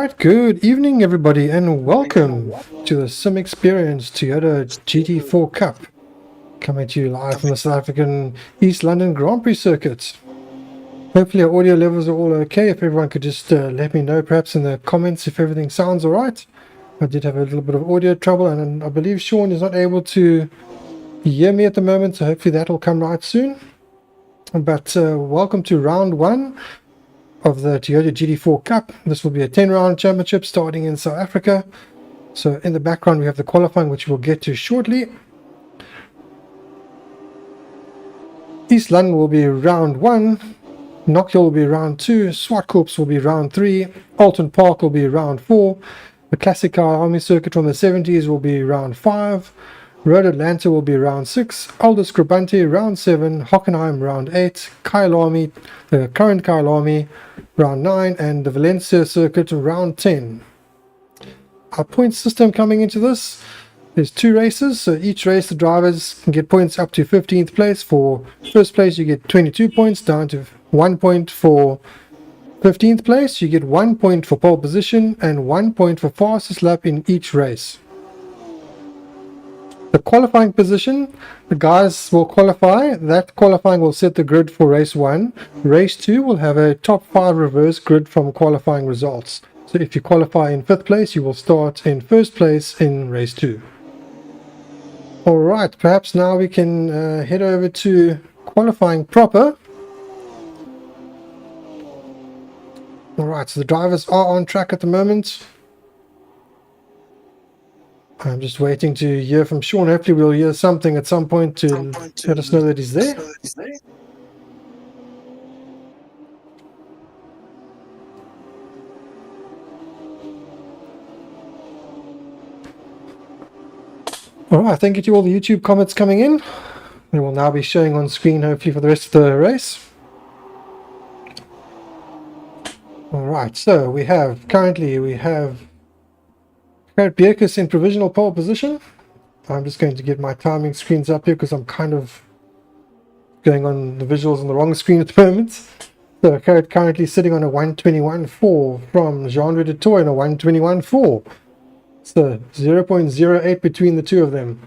Alright, good evening everybody and welcome to the Sim Experience Toyota GT4 Cup, coming to you live from the South African East London Grand Prix circuit. Hopefully our audio levels are all okay. If everyone could just let me know perhaps in the comments if everything sounds alright. I did have a little bit of audio trouble and I believe Sean is not able to hear me at the moment, so hopefully that will come right soon. But welcome to round one of the Toyota GT4 Cup. This will be a 10-round championship starting in South Africa. So in the background we have the qualifying, which we'll get to shortly. East London will be round 1, Knockhill will be round 2, Swartkorps will be round 3, Alton Park will be round 4, the Classic Car Army Circuit from the 70s will be round 5, Road Atlanta will be round 6, Aldous Grabunte round 7, Hockenheim round 8, Kyle Army, the current Kyle Army round 9, and the Valencia Circuit round 10. Our point system coming into this, there's 2 races, so each race the drivers can get points up to 15th place. For first place you get 22 points, down to 1 point for 15th place. You get 1 point for pole position and 1 point for fastest lap in each race. The qualifying position, the guys will qualify. That qualifying will set the grid for race 1. Race 2 will have a top 5 reverse grid from qualifying results. So if you qualify in 5th place, you will start in 1st place in race 2. Alright, perhaps now we can head over to qualifying proper. Alright, so the drivers are on track at the moment. I'm just waiting to hear from Sean. Hopefully we'll hear something at some point to let us know that he's there. Alright, thank you to all the YouTube comments coming in. They will now be showing on screen hopefully for the rest of the race. Alright, so we have Gerrit Bierkes in provisional pole position. I'm just going to get my timing screens up here because I'm kind of going on the visuals on the wrong screen at the moment. So Gerrit currently sitting on a 121.4 from Jean de Toy on a 121.4. So 0.08 between the two of them.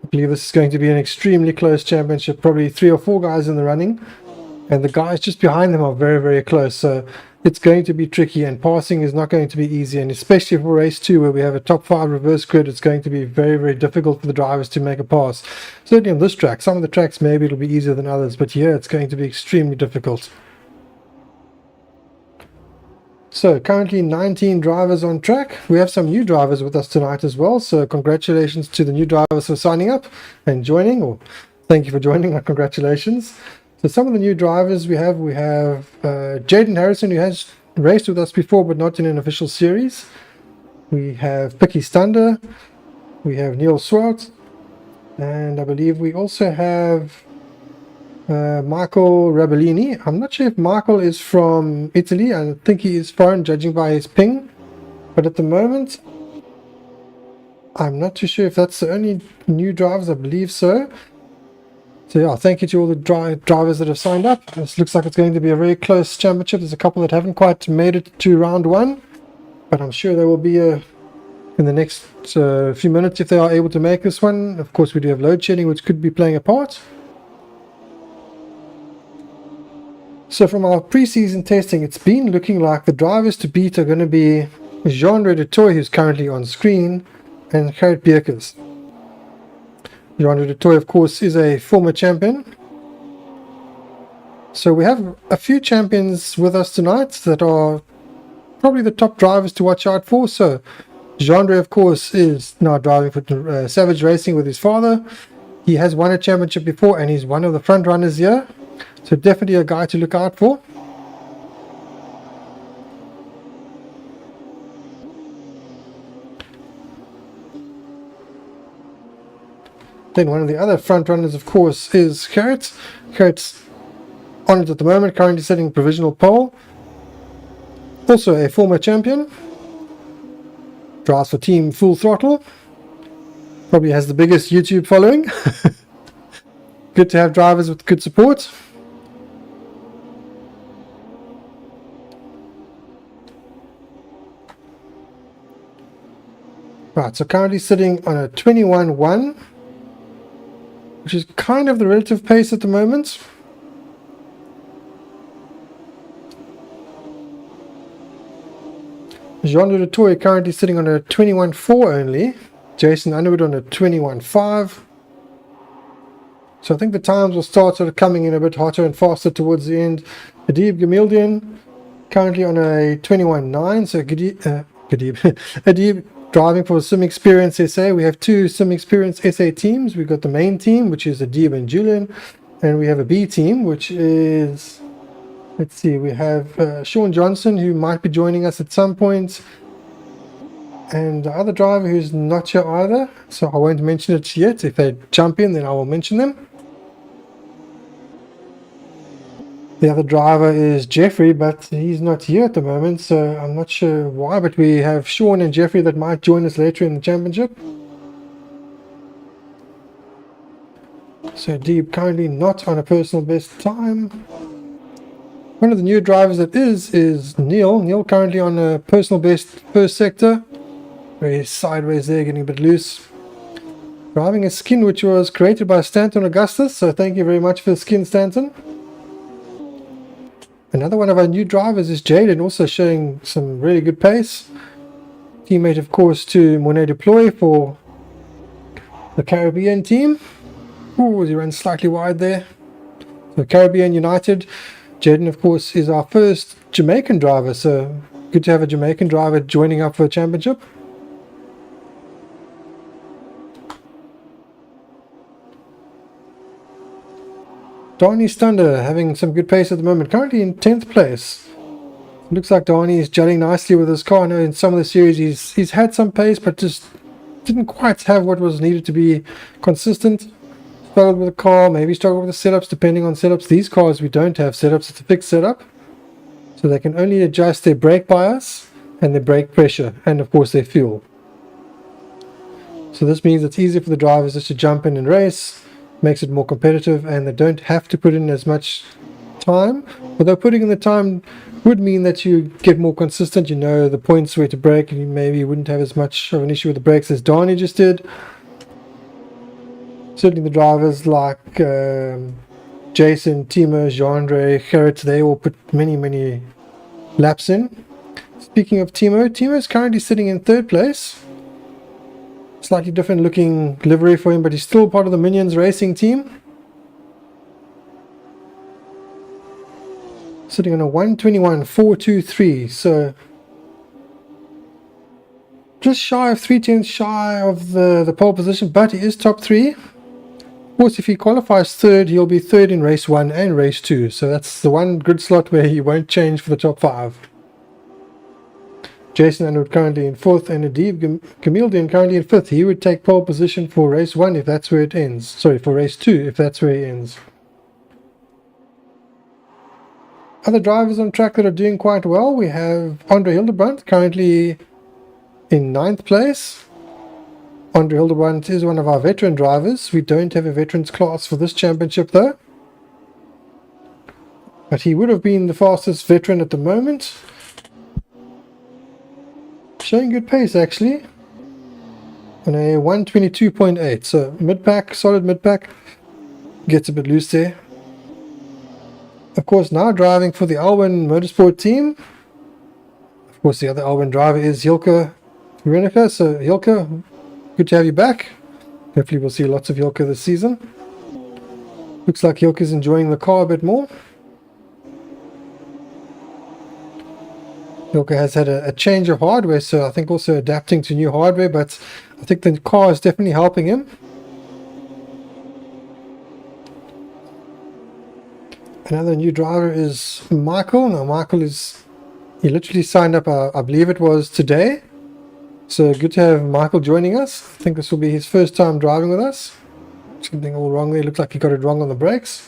I believe this is going to be an extremely close championship, probably 3 or 4 guys in the running. And the guys just behind them are very, very close. So it's going to be tricky and passing is not going to be easy. And especially for race 2 where we have a top 5 reverse grid, it's going to be very, very difficult for the drivers to make a pass. Certainly on this track. Some of the tracks maybe it'll be easier than others, but here it's going to be extremely difficult. So currently 19 drivers on track. We have some new drivers with us tonight as well. So congratulations to the new drivers for signing up and joining, or thank you for joining. Congratulations. So some of the new drivers we have Jaden Harrison, who has raced with us before but not in an official series. We have Picky Stander, we have Neil Swart, and I believe we also have Michael Rabellini. I'm not sure if Michael is from Italy. I think he is foreign judging by his ping, but at the moment I'm not too sure if that's the only new drivers. I believe so. So yeah, thank you to all the drivers that have signed up. This looks like it's going to be a very close championship. There's a couple that haven't quite made it to round 1, but I'm sure they will be in the next few minutes if they are able to make this one. Of course, we do have load shedding, which could be playing a part. So from our pre-season testing, it's been looking like the drivers to beat are going to be Jean de Toy, who's currently on screen, and Gerrit Bierkes. Jean de Toy, of course, is a former champion. So we have a few champions with us tonight that are probably the top drivers to watch out for. So Jean, of course, is now driving for Savage Racing with his father. He has won a championship before and he's one of the front runners here. So definitely a guy to look out for. Then one of the other front runners, of course, is Gerrit. Gerrit's on it at the moment, currently sitting provisional pole. Also a former champion. Drives for Team Full Throttle. Probably has the biggest YouTube following. Good to have drivers with good support. Right, so currently sitting on a 21.1, which is kind of the relative pace at the moment. Jean-Louis Latour currently sitting on a 21.4 only. Jason Underwood on a 21.5. So I think the times will start sort of coming in a bit hotter and faster towards the end. Adib Gamildian currently on a 21.9. So Adib driving for Sim Experience SA. We have two Sim Experience SA teams. We've got the main team, which is Adib and Julian. And we have a B team, which is... Let's see, we have Sean Johnson, who might be joining us at some point. And the other driver who's not here either. So I won't mention it yet. If they jump in, then I will mention them. The other driver is Jeffrey, but he's not here at the moment, so I'm not sure why. But we have Sean and Jeffrey that might join us later in the championship. So Deeb currently not on a personal best time. One of the new drivers that is Neil. Neil currently on a personal best first sector. Very sideways there, getting a bit loose. Driving a skin which was created by Stanton Augustus, so thank you very much for the skin, Stanton. Another one of our new drivers is Jaden, also showing some really good pace. Teammate, of course, to Monet Deploy for the Caribbean team. Ooh, he ran slightly wide there. So Caribbean United. Jaden, of course, is our first Jamaican driver, so good to have a Jamaican driver joining up for a championship. Donnie Stunder having some good pace at the moment, currently in 10th place. Looks like Donnie is gelling nicely with his car. I know in some of the series he's had some pace, but just didn't quite have what was needed to be consistent. Struggled with the car, maybe struggled with the setups, depending on setups. These cars we don't have setups, it's a fixed setup. So they can only adjust their brake bias and their brake pressure, and of course their fuel. So this means it's easier for the drivers just to jump in and race. Makes it more competitive, and they don't have to put in as much time. Although putting in the time would mean that you get more consistent, you know the points where to brake, and you maybe wouldn't have as much of an issue with the brakes as Donnie just did. Certainly the drivers like Jason, Timo, Jean-Andre, Gerrit, they all put many laps in. Speaking of Timo is currently sitting in 3rd place. Slightly different looking livery for him, but he's still part of the Minions racing team. Sitting on a 121.423, so just shy of 3/10 shy of the pole position, but he is top 3. Of course, if he qualifies 3rd, he'll be 3rd in race 1 and race 2, so that's the one good slot where he won't change for the top 5. Jason Underwood currently in 4th, and Adib Gamildian currently in 5th. He would take pole position for race 1 if that's where it ends. Sorry, for race 2 if that's where it ends. Other drivers on track that are doing quite well. We have Andre Hildebrandt currently in 9th place. Andre Hildebrandt is one of our veteran drivers. We don't have a veterans class for this championship though. But he would have been the fastest veteran at the moment. Showing good pace actually, on a 122.8, so mid-pack, solid mid-pack, gets a bit loose there. Of course, now driving for the Alwyn Motorsport team. Of course, the other Alwyn driver is Hilke Veronica, so Hilke, good to have you back. Hopefully we'll see lots of Hilke this season. Looks like Hilke is enjoying the car a bit more. Hilke has had a change of hardware, so I think also adapting to new hardware, but I think the car is definitely helping him. Another new driver is Michael. Now Michael he literally signed up, I believe it was today. So good to have Michael joining us. I think this will be his first time driving with us. Something all wrong there, looks like he got it wrong on the brakes.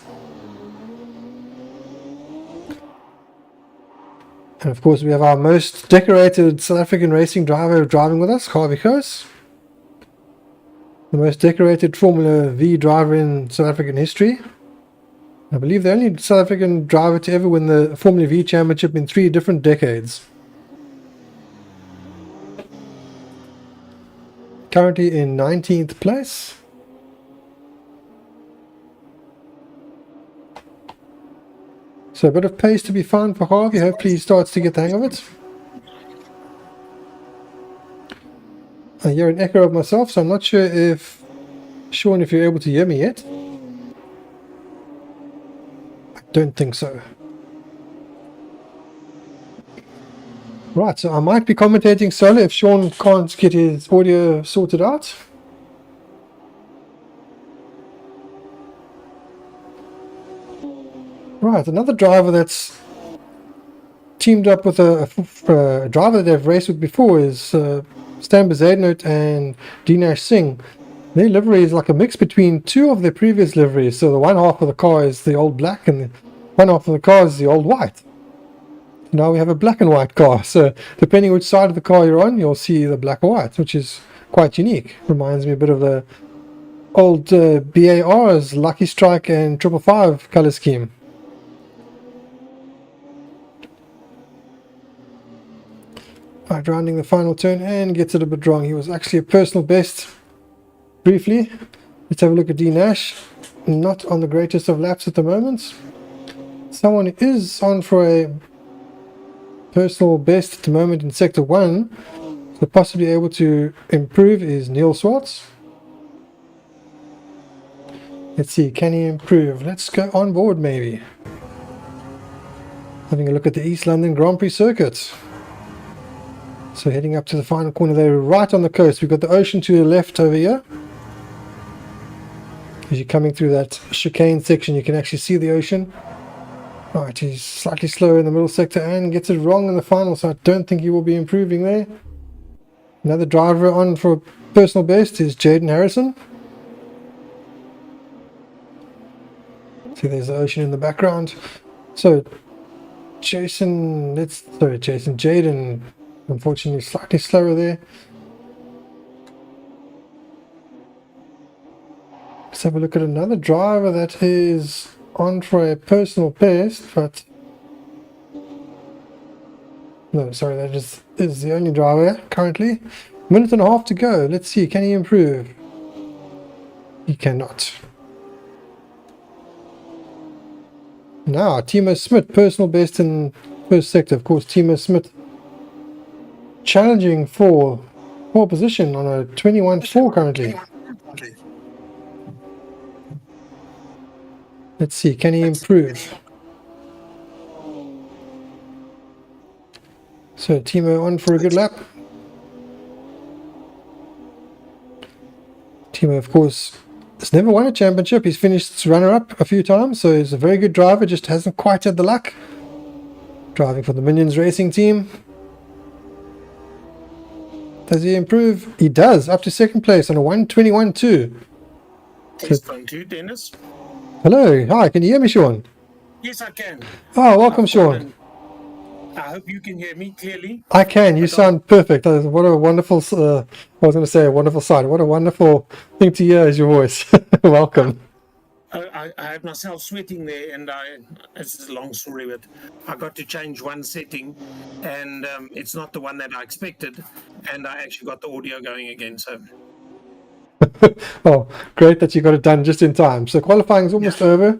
And of course we have our most decorated South African racing driver driving with us, Harvey Koos. The most decorated Formula V driver in South African history. I believe the only South African driver to ever win the Formula V championship in 3 different decades. currently in 19th place. So a bit of pace to be found for Harvey. Hopefully he starts to get the hang of it. I hear an echo of myself, so I'm not sure if, Sean, if you're able to hear me yet. I don't think so. Right, so I might be commentating solo if Sean can't get his audio sorted out. Right, another driver that's teamed up with a driver that they've raced with before is Stan Bezadnout and Dinesh Singh. Their livery is like a mix between two of their previous liveries. So the one half of the car is the old black and the one half of the car is the old white. Now we have a black and white car. So depending which side of the car you're on, you'll see the black or white, which is quite unique. Reminds me a bit of the old BAR's Lucky Strike and 555 color scheme. Right, rounding the final turn and gets it a bit wrong. He was actually a personal best briefly. Let's have a look at D Nash. Not on the greatest of laps at the moment. Someone is on for a personal best at the moment in sector 1, so possibly able to improve, is Neil Swartz. Let's see, can he improve? Let's go on board maybe. Having a look at the East London Grand Prix circuit. So heading up to the final corner there, right on the coast. We've got the ocean to the left over here. As you're coming through that chicane section, you can actually see the ocean. Right, he's slightly slower in the middle sector and gets it wrong in the final, so I don't think he will be improving there. Another driver on for personal best is Jaden Harrison. See, there's the ocean in the background. So Jaden, unfortunately slightly slower there. Let's have a look at another driver that is on for a personal best, but no, sorry, that is the only driver currently. Minute and a half to go. Let's see, can he improve? He cannot. Now, Timo Smith, personal best in first sector. Of course, Timo Smith challenging for pole position on a 21.4 currently. Let's see, can he improve? So Timo on for a good lap. Timo, of course, has never won a championship. He's finished runner-up a few times, so he's a very good driver, just hasn't quite had the luck. Driving for the Minions Racing team. Does he improve? He does, up to second place on a 1:21.2. Test 1 2, Dennis. Hello, hi, can you hear me, Sean? Yes, I can. Oh, welcome, Sean. I hope you can hear me clearly. I can, you sound perfect. What a wonderful, I was going to say a wonderful sight. What a wonderful thing to hear is your voice. Welcome. I had myself sweating there, and this is a long story, but I got to change one setting, and it's not the one that I expected, and I actually got the audio going again, so... Oh, great that you got it done just in time. So qualifying is almost over.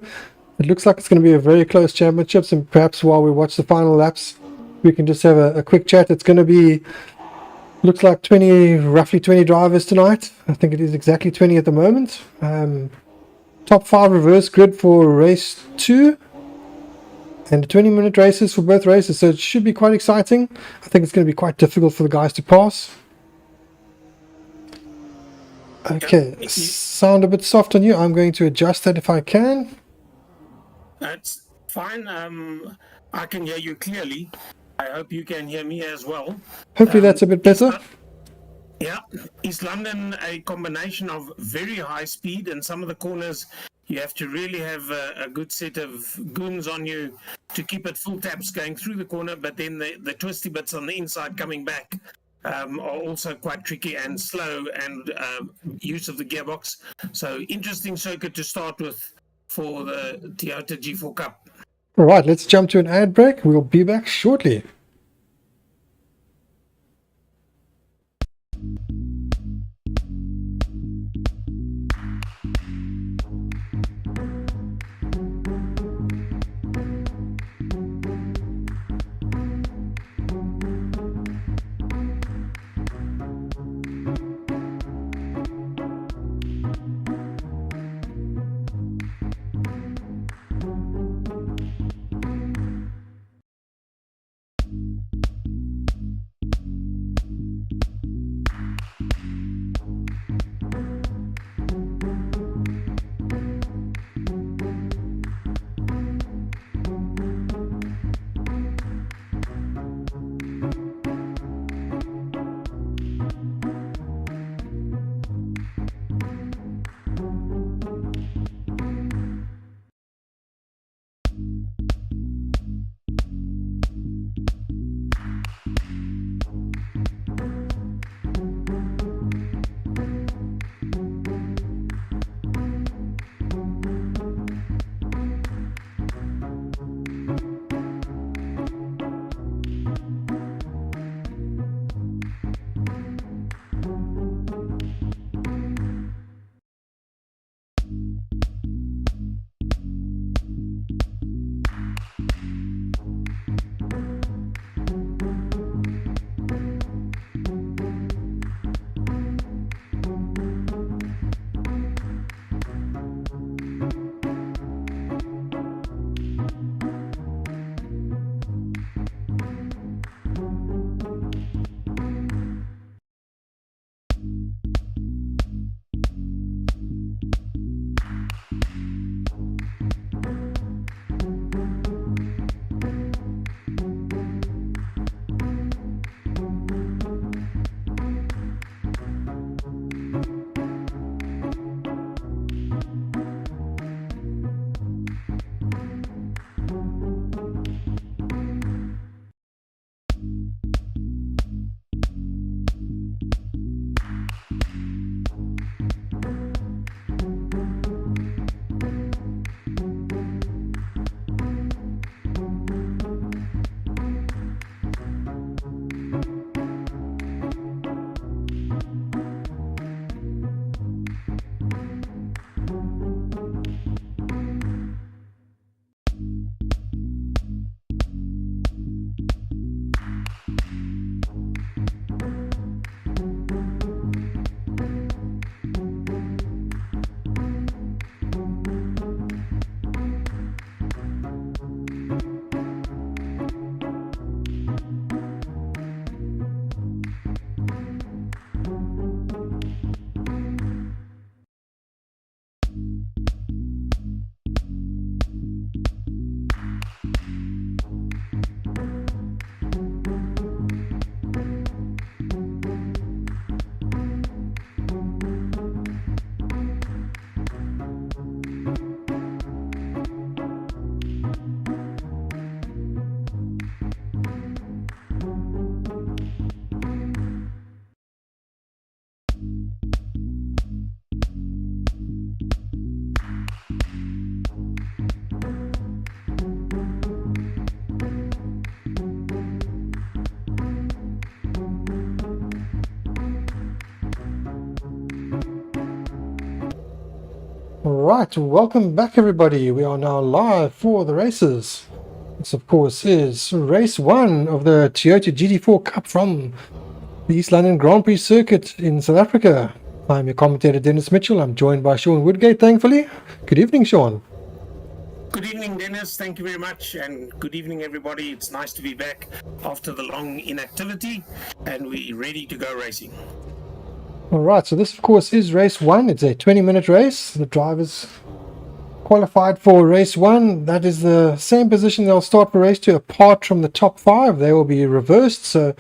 It looks like it's going to be a very close championships, and perhaps while we watch the final laps, we can just have a quick chat. It's going to be, looks like roughly 20 drivers tonight. I think it is exactly 20 at the moment. Top 5 reverse grid for race 2, and 20-minute races for both races, so it should be quite exciting. I think it's going to be quite difficult for the guys to pass. Okay, sound a bit soft on you. I'm going to adjust that if I can. That's fine. I can hear you clearly. I hope you can hear me as well. Hopefully that's a bit better. Yeah, East London, a combination of very high speed, and some of the corners you have to really have a good set of goons on you to keep it full taps going through the corner, but then the twisty bits on the inside coming back are also quite tricky and slow, and use of the gearbox. So interesting circuit to start with for the Toyota G4 Cup. All right, let's jump to an ad break. We'll be back shortly. Right, welcome back everybody. We are now live for the races. This of course is race 1 of the Toyota GT4 Cup from the East London Grand Prix circuit in South Africa. I'm your commentator Dennis Mitchell. I'm joined by Sean Woodgate, thankfully. Good evening, Sean. Good evening, Dennis. Thank you very much, and good evening, everybody. It's nice to be back after the long inactivity, and we're ready to go racing. Alright, so this of course is race 1. It's a 20-minute race. The drivers qualified for race 1. That is the same position they'll start for race 2, apart from the top 5. They will be reversed. So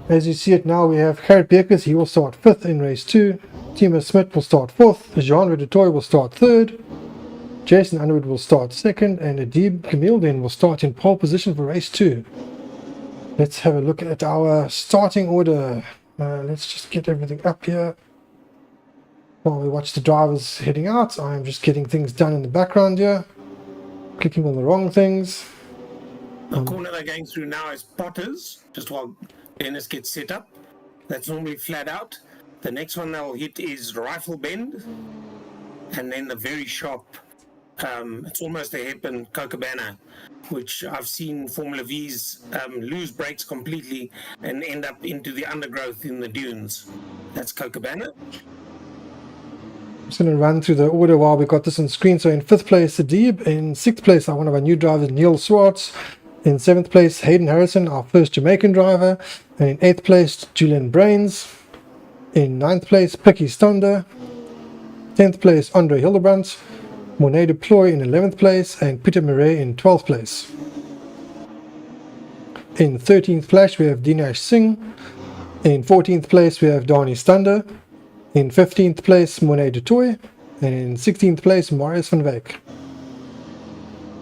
as you see it now, we have Gerrit Beekers. He will start 5th in race 2. Timo Smit will start 4th. Jean de Toy will start 3rd. Jason Underwood will start 2nd, and Adib Kamildin will start in pole position for race 2. Let's have a look at our starting order. Let's just get everything up here. While we watch the drivers heading out, I'm just getting things done in the background here. Clicking on the wrong things. The corner they're going through now is Potters, just while Dennis gets set up. That's normally flat out. The next one they'll hit is Rifle Bend, and then the very sharp, it's almost a hairpin Cocobana, which I've seen Formula V's lose brakes completely and end up into the undergrowth in the dunes. That's Cocobana. I'm just going to run through the order while we got this on screen. So in 5th place, Adib. In 6th place, one of our new drivers, Neil Swartz. In 7th place, Hayden Harrison, our first Jamaican driver. And in 8th place, Julian Brains. In 9th place, Picky Stonder. 10th place, Andre Hildebrandt. Monet Deploy in 11th place, and Peter Murray in 12th place. In 13th place, we have Dinesh Singh. In 14th place, we have Dani Stander. In 15th place, Monet Detoy. And in 16th place, Marius van Wyk.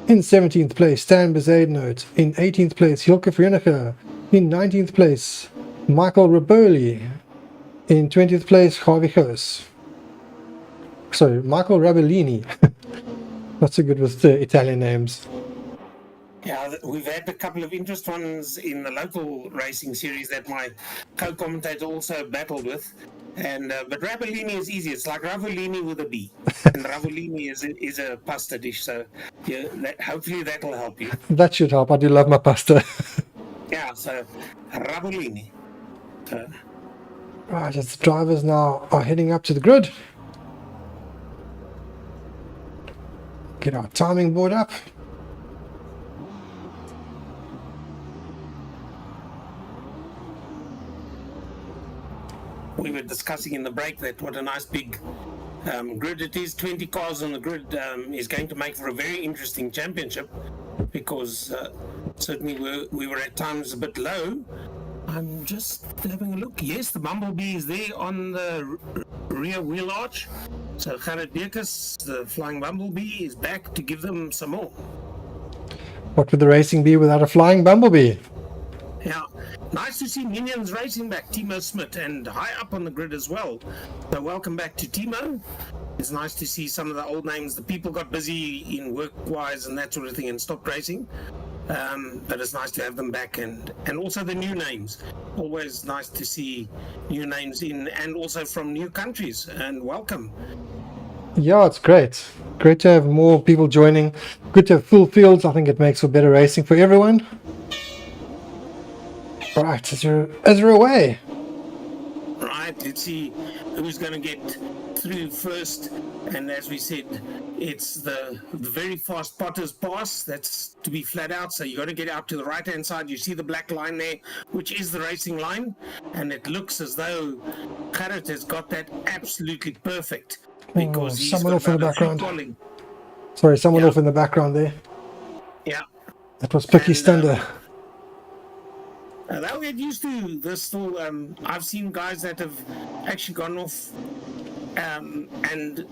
In 17th place, Stan Bezuidenhout. In 18th place, Hilke Verenigde. In 19th place, Michael Raboli. In 20th place, Javi Goos. Sorry, Michael Rabellini. Not so good with the Italian names. Yeah, we've had a couple of interesting ones in the local racing series that my co-commentator also battled with. And but Rabellini is easy. It's like Ravolini with a B. And Ravolini is a pasta dish. So yeah, hopefully that'll help you. That should help. I do love my pasta. Yeah, so Ravolini. Right, as the drivers now are heading up to the grid. Get our timing board up. We were discussing in the break that what a nice big grid it is. 20 cars on the grid is going to make for a very interesting championship, because certainly we were at times a bit low. I'm just having a look. Yes, the Bumblebee is there on the rear wheel arch. So Gerrit Beekers, the Flying Bumblebee, is back to give them some more. What would the racing be without a flying bumblebee? Yeah, nice to see Minions racing back, Timo Smit, and high up on the grid as well. So welcome back to Timo. It's nice to see some of the old names. The people got busy in work-wise and that sort of thing and stopped racing. But it's nice to have them back, and also the new names. Always nice to see new names in, and also from new countries. And welcome. Yeah, it's great. Great to have more people joining. Good to have full fields. I think it makes for better racing for everyone. Right, as you're away. Right, let's see who's going to get through first. And as we said, it's the very fast Potters pass. That's to be flat out. So you got to get out to the right hand side. You see the black line there, which is the racing line. And it looks as though Gerrit has got that absolutely perfect. Because he's someone got off in the about a few background. calling. Sorry, someone off in the background there. Yeah. That was Picky Stander. They'll get used to this still. I've seen guys that have actually gone off, and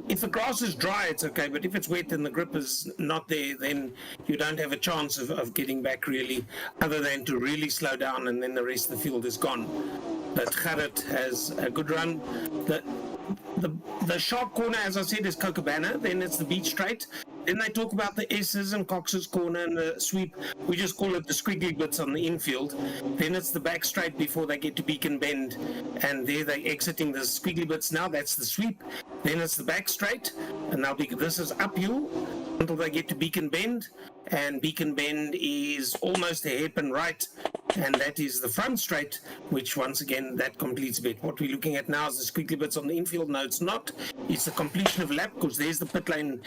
if the grass is dry, it's okay, but if it's wet and the grip is not there, then you don't have a chance of getting back really, other than to really slow down, and then the rest of the field is gone. But Gerrit has a good run. The sharp corner, as I said, is Cocobana. Then it's the beach straight. Then they talk about the S's and Cox's corner and the sweep. We just call it the squiggly bits on the infield. Then it's the back straight before they get to Beacon Bend. And there they're exiting the squiggly bits now. That's the sweep. Then it's the back straight, and now this is uphill until they get to Beacon Bend, and Beacon Bend is almost a hairpin right, and that is the front straight, which once again, that completes a bit. What we're looking at now is the squiggly bits on the infield. No, it's not. It's the completion of lap, because there's the pit lane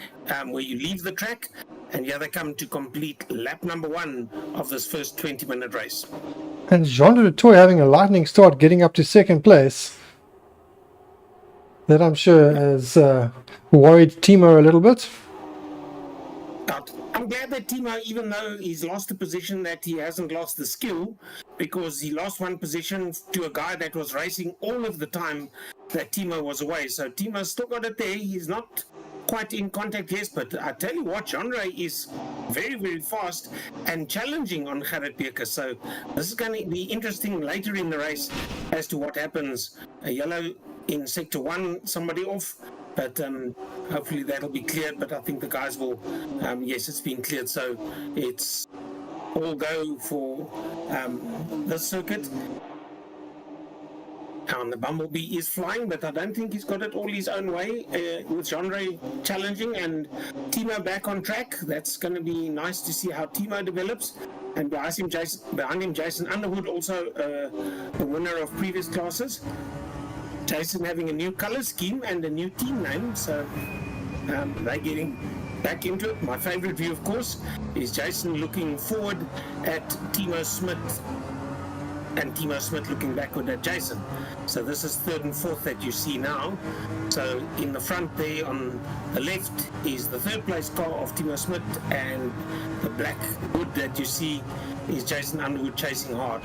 where you leave the track, and here they come to complete lap number 1 of this first 20-minute race. And Jean de Toy having a lightning start, getting up to second place. That I'm sure has worried Timo a little bit. I'm glad that Timo, even though he's lost the position, that he hasn't lost the skill, because he lost one position to a guy that was racing all of the time that Timo was away. So Timo's still got it there. He's not quite in contact yet, but I tell you what, Genre is very, very fast and challenging on Gerrit Beekers. So this is going to be interesting later in the race as to what happens. A yellow in sector 1, somebody off, but hopefully that'll be cleared. But I think the guys will, yes, it's been cleared, so it's all go for this circuit. And the Bumblebee is flying, but I don't think he's got it all his own way, with Genre challenging and Timo back on track. That's going to be nice to see how Timo develops. And behind him, Jason Underwood, also the winner of previous classes. Jason having a new color scheme and a new team name, so they're getting back into it. My favorite view, of course, is Jason looking forward at Timo Smith, and Timo Smith looking backward at Jason. So this is third and fourth that you see now. So in the front there on the left is the third place car of Timo Smith, and the black hood that you see is Jason Underwood chasing hard.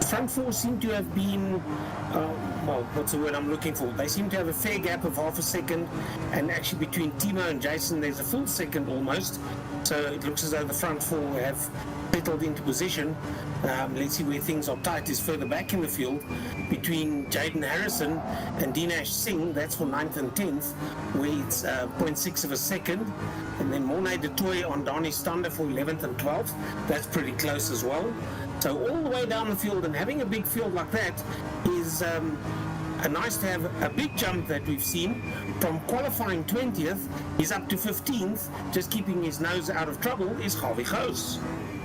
Front four seem to have been, well, what's the word I'm looking for? They seem to have a fair gap of half a second, and actually between Timo and Jason there's a full second almost. So it looks as though the front four have settled into position. Let's see where things are tight is further back in the field between Jaden Harrison and Dinesh Singh. That's for 9th and 10th, where it's 0.6 of a second. And then Mornay de Toy on Donnie Stander for 11th and 12th. That's pretty close as well. So all the way down the field, and having a big field like that is nice to have. A big jump that we've seen from qualifying 20th, he's up to 15th, just keeping his nose out of trouble, is Harvey Goos.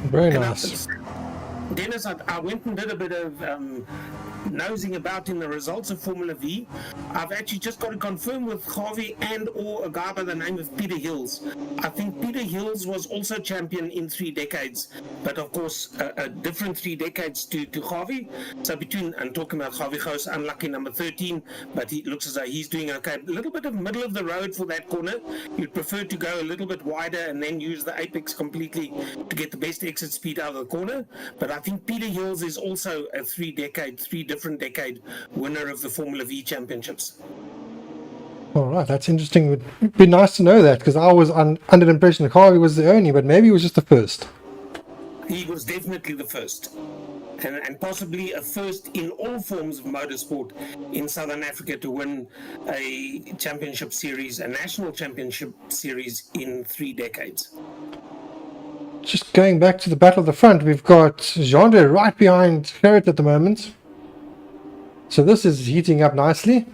Very nice. Dennis, I went and did a bit of nosing about in the results of Formula V. I've actually just got to confirm with Harvey and or a guy by the name of Peter Hills. I think Peter Hills was also champion in 3 decades, but of course a different 3 decades to Harvey. So I'm talking about Harvey Goos, unlucky number 13, but he looks as though he's doing okay. A little bit of middle of the road for that corner. You'd prefer to go a little bit wider and then use the apex completely to get the best exit speed out of the corner. But I think Peter Hills is also a 3 different decade winner of the Formula V championships. All right, that's interesting. It would be nice to know that, because I was under the impression that Harvey was the only, but maybe he was just the first. He was definitely the first, and possibly a first in all forms of motorsport in Southern Africa to win a championship series, a national championship series in 3 decades. Just going back to the battle of the front, we've got Genre right behind Gerrit at the moment. So this is heating up nicely.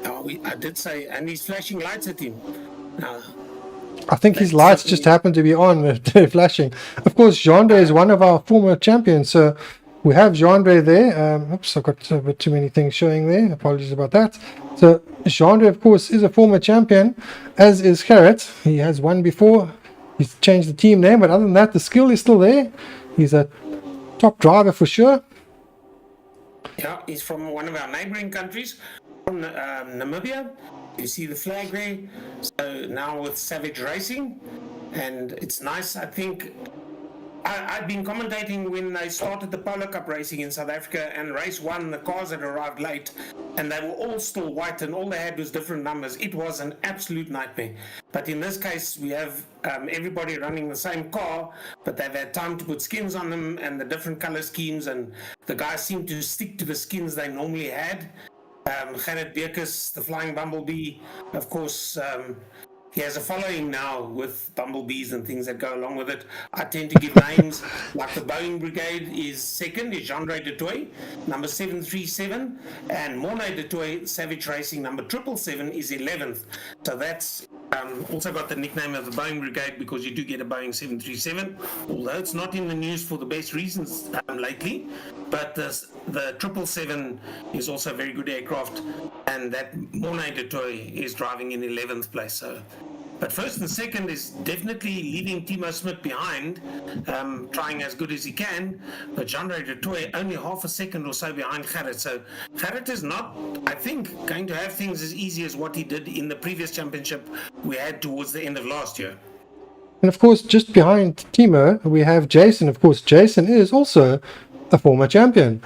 Oh, I did say, and he's flashing lights at him. I think his lights just happen to be on, they're flashing. Of course, Genre is one of our former champions, so we have Genre there. Oops, I've got a bit too many things showing there. Apologies about that. So Genre, of course, is a former champion, as is Gerrit. He has won before. He's changed the team name, but other than that, the skill is still there. He's a top driver for sure. Yeah, he's from one of our neighboring countries, from Namibia. You see the flag there. So now with Savage Racing, and it's nice. I think I've been commentating when they started the Polo Cup racing in South Africa, and race 1, the cars had arrived late, and they were all still white, and all they had was different numbers. It was an absolute nightmare. But in this case, we have everybody running the same car, but they've had time to put skins on them and the different color schemes, and the guys seem to stick to the skins they normally had. Gerrit Beekers, the Flying Bumblebee, of course, he has a following now with bumblebees and things that go along with it. I tend to give names like the Boeing Brigade is second, is Jean-Ray Detoy, number 737, and Mornay Detoy, Savage Racing, number 777, is 11th. So that's also got the nickname of the Boeing Brigade because you do get a Boeing 737, although it's not in the news for the best reasons lately. But the 777 is also a very good aircraft, and that Mornay Detoy is driving in 11th place. So, but first and second is definitely leaving Timo Smith behind, trying as good as he can. But Jean-Ray Detoy only half a second or so behind Gerrit. So Gerrit is not, I think, going to have things as easy as what he did in the previous championship we had towards the end of last year. And of course, just behind Timo, we have Jason. Of course, Jason is also a former champion.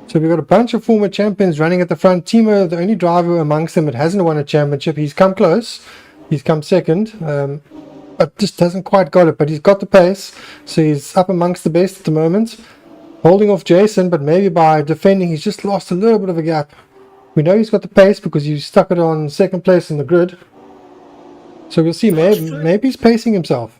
So we've got a bunch of former champions running at the front. Timo, the only driver amongst them that hasn't won a championship. He's come close. He's come second, but just hasn't quite got it. But he's got the pace, so he's up amongst the best at the moment. Holding off Jason, but maybe by defending, he's just lost a little bit of a gap. We know he's got the pace because he stuck it on second place in the grid. So we'll see, maybe he's pacing himself.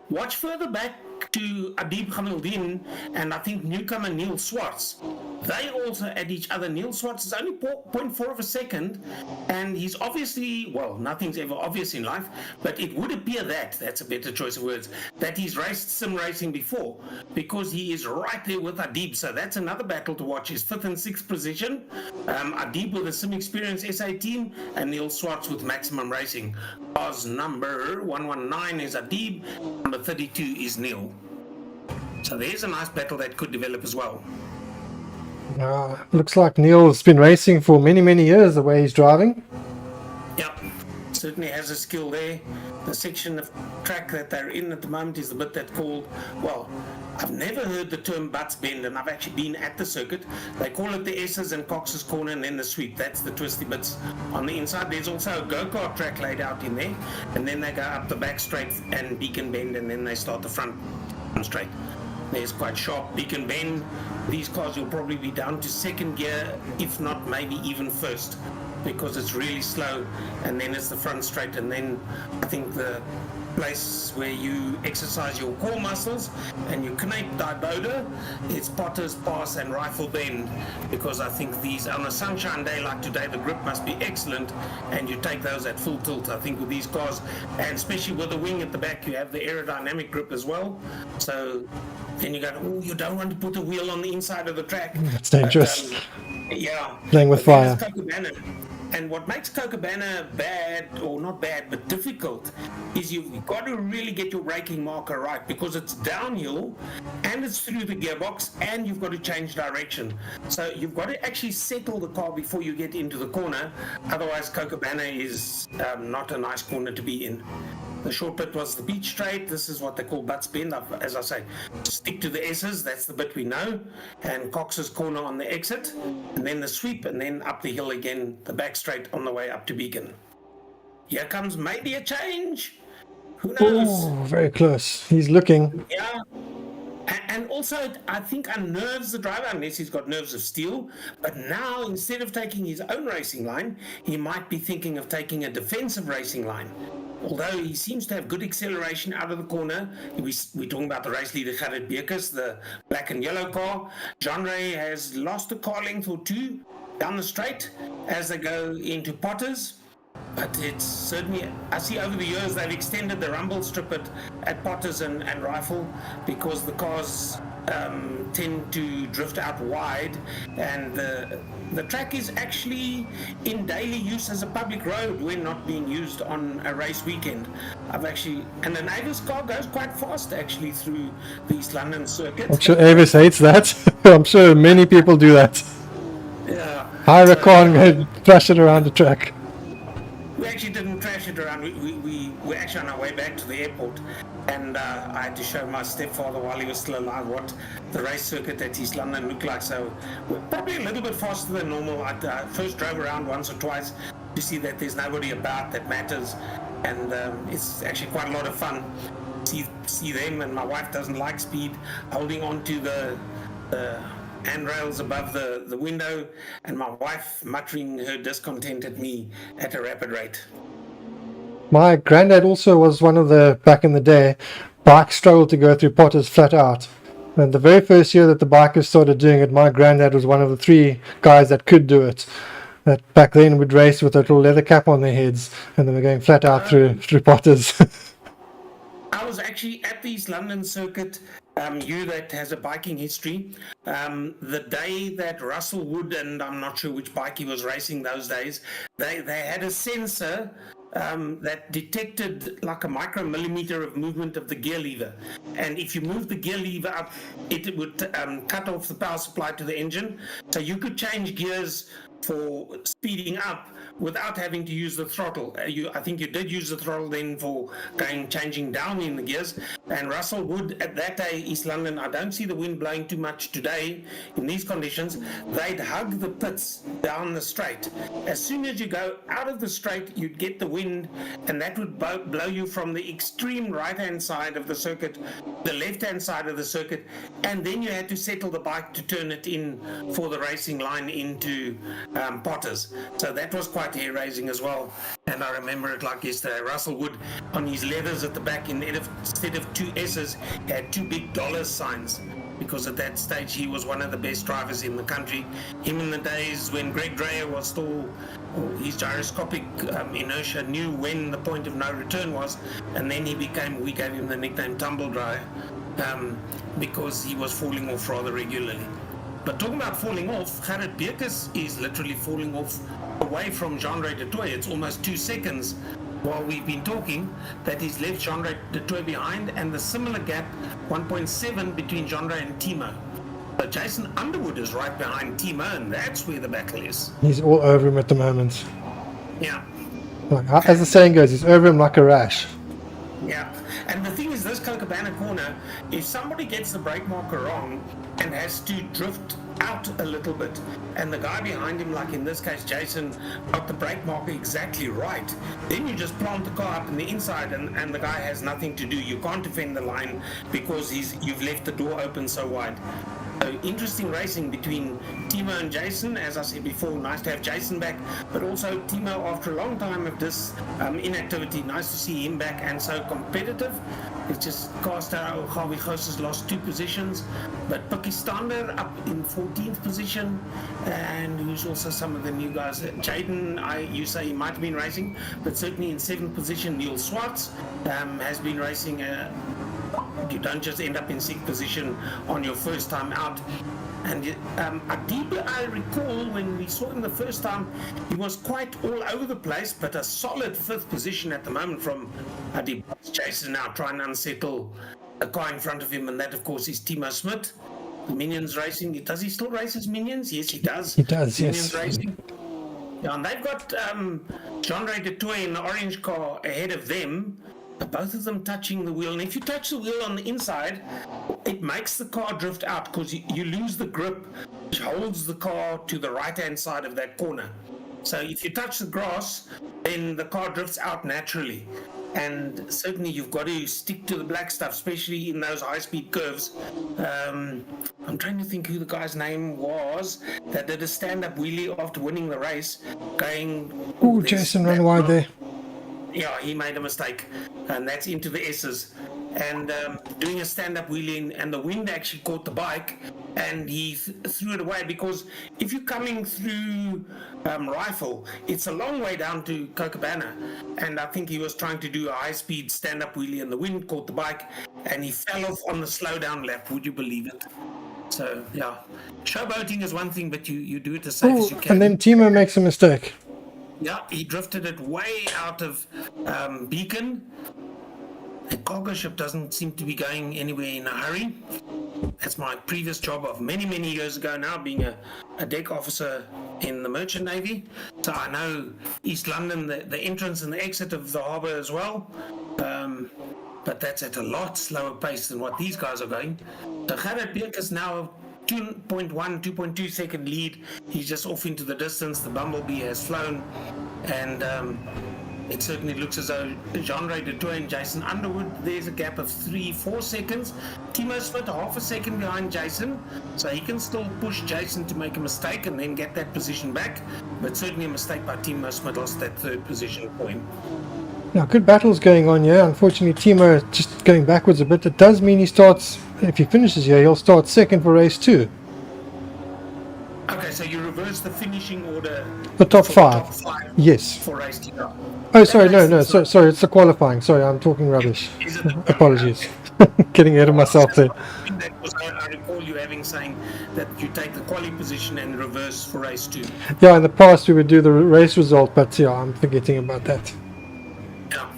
Watch further back to Adib Khamildin and I think newcomer Neil Swartz. They also at each other. Neil Swartz is only 0.4 of a second, and he's obviously, well, nothing's ever obvious in life, but it would appear that's a better choice of words, that he's raced sim racing before, because he is right there with Adib. So that's another battle to watch. His 5th and 6th position. Adib with a sim experience SA team, and Neil Swartz with maximum racing. Cars number 119 is Adib, number 32 is Neil. So there's a nice battle that could develop as well. Looks like Neil's been racing for many, many years the way he's driving. Yep, certainly has a skill there. The section of track that they're in at the moment is the bit that's called, well, I've never heard the term butts bend, and I've actually been at the circuit. They call it the S's and Cox's corner and then the sweep. That's the twisty bits on the inside. There's also a go-kart track laid out in there, and then they go up the back straight and Beacon Bend, and then they start the front straight. There's quite sharp Beacon Bend. These cars will probably be down to second gear, if not maybe even first, because it's really slow, and then it's the front straight, and then I think the place where you exercise your core muscles and you Knape Dieboda, it's Potter's Pass and Rifle Bend, because I think these, on a sunshine day like today, the grip must be excellent, and you take those at full tilt. I think with these cars, and especially with the wing at the back, you have the aerodynamic grip as well. So then you go, you don't want to put a wheel on the inside of the track. That's dangerous. But, yeah. Playing with fire. And what makes Cocobana bad, or not bad, but difficult, is you've got to really get your braking marker right, because it's downhill and it's through the gearbox and you've got to change direction. So you've got to actually settle the car before you get into the corner. Otherwise, Cocobana is not a nice corner to be in. The short bit was the beach straight. This is what they call butts bend. As I say, stick to the S's. That's the bit we know. And Cox's corner on the exit. And then the sweep. And then up the hill again, the back straight on the way up to Beacon. Here comes maybe a change. Who knows? Oh, very close. He's looking. Yeah. And also, I think unnerves the driver, unless he's got nerves of steel. But now, instead of taking his own racing line, he might be thinking of taking a defensive racing line. Although he seems to have good acceleration out of the corner. We're talking about the race leader, Gerrit Beekes, the black and yellow car. Jean-Ray has lost a car length or two down the straight as they go into Potters. But it's certainly, I see over the years they've extended the rumble strip at Potters and Rifle, because the cars tend to drift out wide, and the track is actually in daily use as a public road when not being used on a race weekend. And the Navis car goes quite fast actually through the East London circuit. I'm sure Avis hates that. I'm sure many people do that. Yeah. Hire a car and thrash it around the track. We actually didn't trash it around. We were actually on our way back to the airport, and I had to show my stepfather while he was still alive what the race circuit at East London looked like. So we're probably a little bit faster than normal. I first drove around once or twice to see that there's nobody about that matters, and it's actually quite a lot of fun. See them, and my wife doesn't like speed, holding on to the handrails above the window, and my wife muttering her discontent at me at a rapid rate. My granddad also was one of the, back in the day, bikes struggled to go through Potters flat out. And the very first year that the bikers started doing it, my granddad was one of the 3 guys that could do it. That back then would race with a little leather cap on their heads, and they were going flat out through Potters. I was actually at the East London circuit, you that has a biking history, the day that Russell Wood, and I'm not sure which bike he was racing those days, they had a sensor that detected like a micromillimeter of movement of the gear lever. And if you move the gear lever up, it would cut off the power supply to the engine. So you could change gears for speeding up without having to use the throttle. I think you did use the throttle then for changing down in the gears. And Russell Wood at that day, East London, I don't see the wind blowing too much today in these conditions. They'd hug the pits down the straight. As soon as you go out of the straight, you'd get the wind, and that would blow you from the extreme right-hand side of the circuit, the left-hand side of the circuit, and then you had to settle the bike to turn it in for the racing line into Potters. So that was quite hair-raising as well. And I remember it like yesterday. Russell Wood on his leathers at the back, instead of 2 S's, had 2 big dollar signs, because at that stage he was one of the best drivers in the country. Him in the days when Greg Dreyer was still, his gyroscopic inertia knew when the point of no return was, and then we gave him the nickname Tumble Dryer, because he was falling off rather regularly. But talking about falling off, Gerrit Beekes is literally falling off away from Jean-Ray du Toit. It's almost 2 seconds while we've been talking that he's left Jean-Ray du Toit behind, and the similar gap, 1.7 between Jean-Ray and Timo. But Jason Underwood is right behind Timo, and that's where the battle is. He's all over him at the moment. Yeah. Like, as the saying goes, he's over him like a rash. Yeah, and the thing is, this Cochabana corner, if somebody gets the brake marker wrong and has to drift out a little bit, and the guy behind him, like in this case Jason, got the brake marker exactly right, then you just plant the car up in the inside, and the guy has nothing to do. You can't defend the line because you've left the door open so wide. So interesting racing between Timo and Jason. As I said before, nice to have Jason back, but also Timo, after a long time of this inactivity, nice to see him back and so competitive. It's just Castro Javi has lost 2 positions, but Pakistander up in 14th position, and who's also some of the new guys. Jaden, you say he might have been racing, but certainly in 7th position, Neil Swartz has been racing. You don't just end up in 6th position on your first time out. And Adiba, I recall when we saw him the first time, he was quite all over the place, but a solid 5th position at the moment from Adiba. Jason now trying to unsettle a car in front of him, and that, of course, is Timo Smit. The Minions Racing. Does he still race his Minions? Yes, he does. He does, Minions yes. Racing. Yeah, and they've got Jean-Ray du Toit in the orange car ahead of them. Both of them touching the wheel, and if you touch the wheel on the inside, it makes the car drift out because you lose the grip which holds the car to the right hand side of that corner. So if you touch the grass, then the car drifts out naturally, and certainly you've got to stick to the black stuff, especially in those high speed curves. I'm trying to think who the guy's name was that did a stand-up wheelie after winning the race, Oh, Jason ran wide there. Yeah, he made a mistake, and that's into the S's. And doing a stand-up wheeling, and the wind actually caught the bike, and he threw it away, because if you're coming through Rifle, it's a long way down to Cochabana, and I think he was trying to do a high-speed stand-up wheelie, and the wind caught the bike, and he fell off on the slow-down lap. Would you believe it? So, yeah, showboating is one thing, but you do it as safe as you can. And then Timo makes a mistake. Yeah, he drifted it way out of Beacon. The cargo ship doesn't seem to be going anywhere in a hurry. That's my previous job of many, many years ago now, being a deck officer in the Merchant Navy. So I know East London, the entrance and the exit of the harbour as well. But that's at a lot slower pace than what these guys are going. So Gerrit Beekes now 2.1, 2.2 second lead. He's just off into the distance. The Bumblebee has flown, and it certainly looks as though Jean-Ray du Toit and Jason Underwood, there's a gap of 3-4 seconds. Timo Smit half a second behind Jason, so he can still push Jason to make a mistake and then get that position back, but certainly a mistake by Timo Smit, lost that 3rd position point. Now, good battles going on here. Unfortunately, Timo is just going backwards a bit. It does mean he starts, if he finishes here, he'll start second for race 2. Okay, so you reverse the finishing order. The top for five. The top 5 Yes. for race 2. Oh, sorry, no, sorry, it's the qualifying. Sorry, I'm talking rubbish. Is it the Apologies. Getting ahead of myself there. I recall you having saying that you take the quali position and reverse for race 2. Yeah, in the past we would do the race result, but yeah, I'm forgetting about that. Yeah.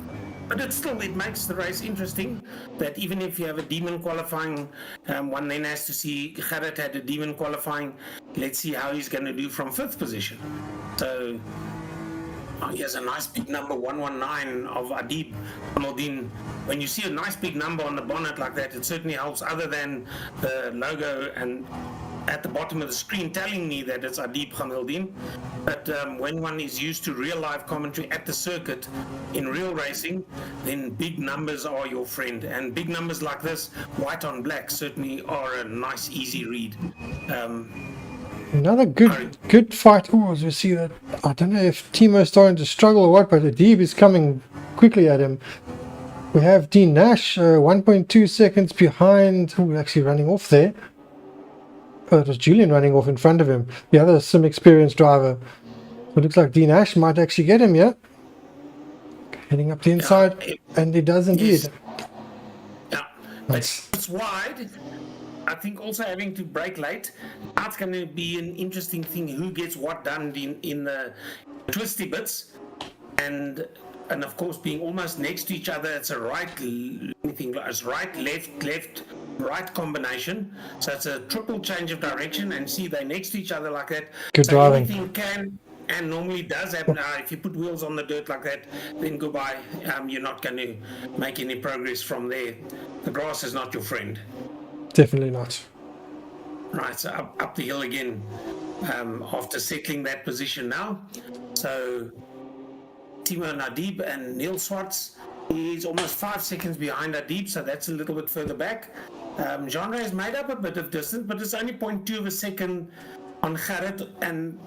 But it makes the race interesting that even if you have a demon qualifying, one then has to see Gerrit had a demon qualifying. Let's see how he's going to do from 5th position. So he has a nice big number, 119 of Adib Maldin. When you see a nice big number on the bonnet like that, it certainly helps, other than the logo and at the bottom of the screen telling me that it's Adib Khamildin. But when one is used to real live commentary at the circuit in real racing, then big numbers are your friend. And big numbers like this, white on black, certainly are a nice, easy read. Another good fight. Oh, as we see that, I don't know if Timo's starting to struggle or what, but Adib is coming quickly at him. We have Dean Nash, 1.2 seconds behind. Oh, actually running off there. Oh, it was Julian running off in front of him, the other sim experienced driver. So it looks like Dean Nash might actually get him, yeah? Heading up the inside, and he does indeed. Yes. Yeah, nice. It's wide. I think also having to brake late, that's going to be an interesting thing. Who gets what done in the twisty bits, and of course being almost next to each other. It's a right, anything like it's right, left, right combination. So it's a triple change of direction, and see they're next to each other like that. Good driving. Anything can and normally does happen. If you put wheels on the dirt like that, then goodbye. You're not going to make any progress from there. The grass is not your friend. Definitely not. Right, so up the hill again after settling that position now. So Timo Adib and Neil Swartz is almost 5 seconds behind Adib, so that's a little bit further back. Genre has made up a bit of distance, but it's only 0.2 of a second on Gerrit,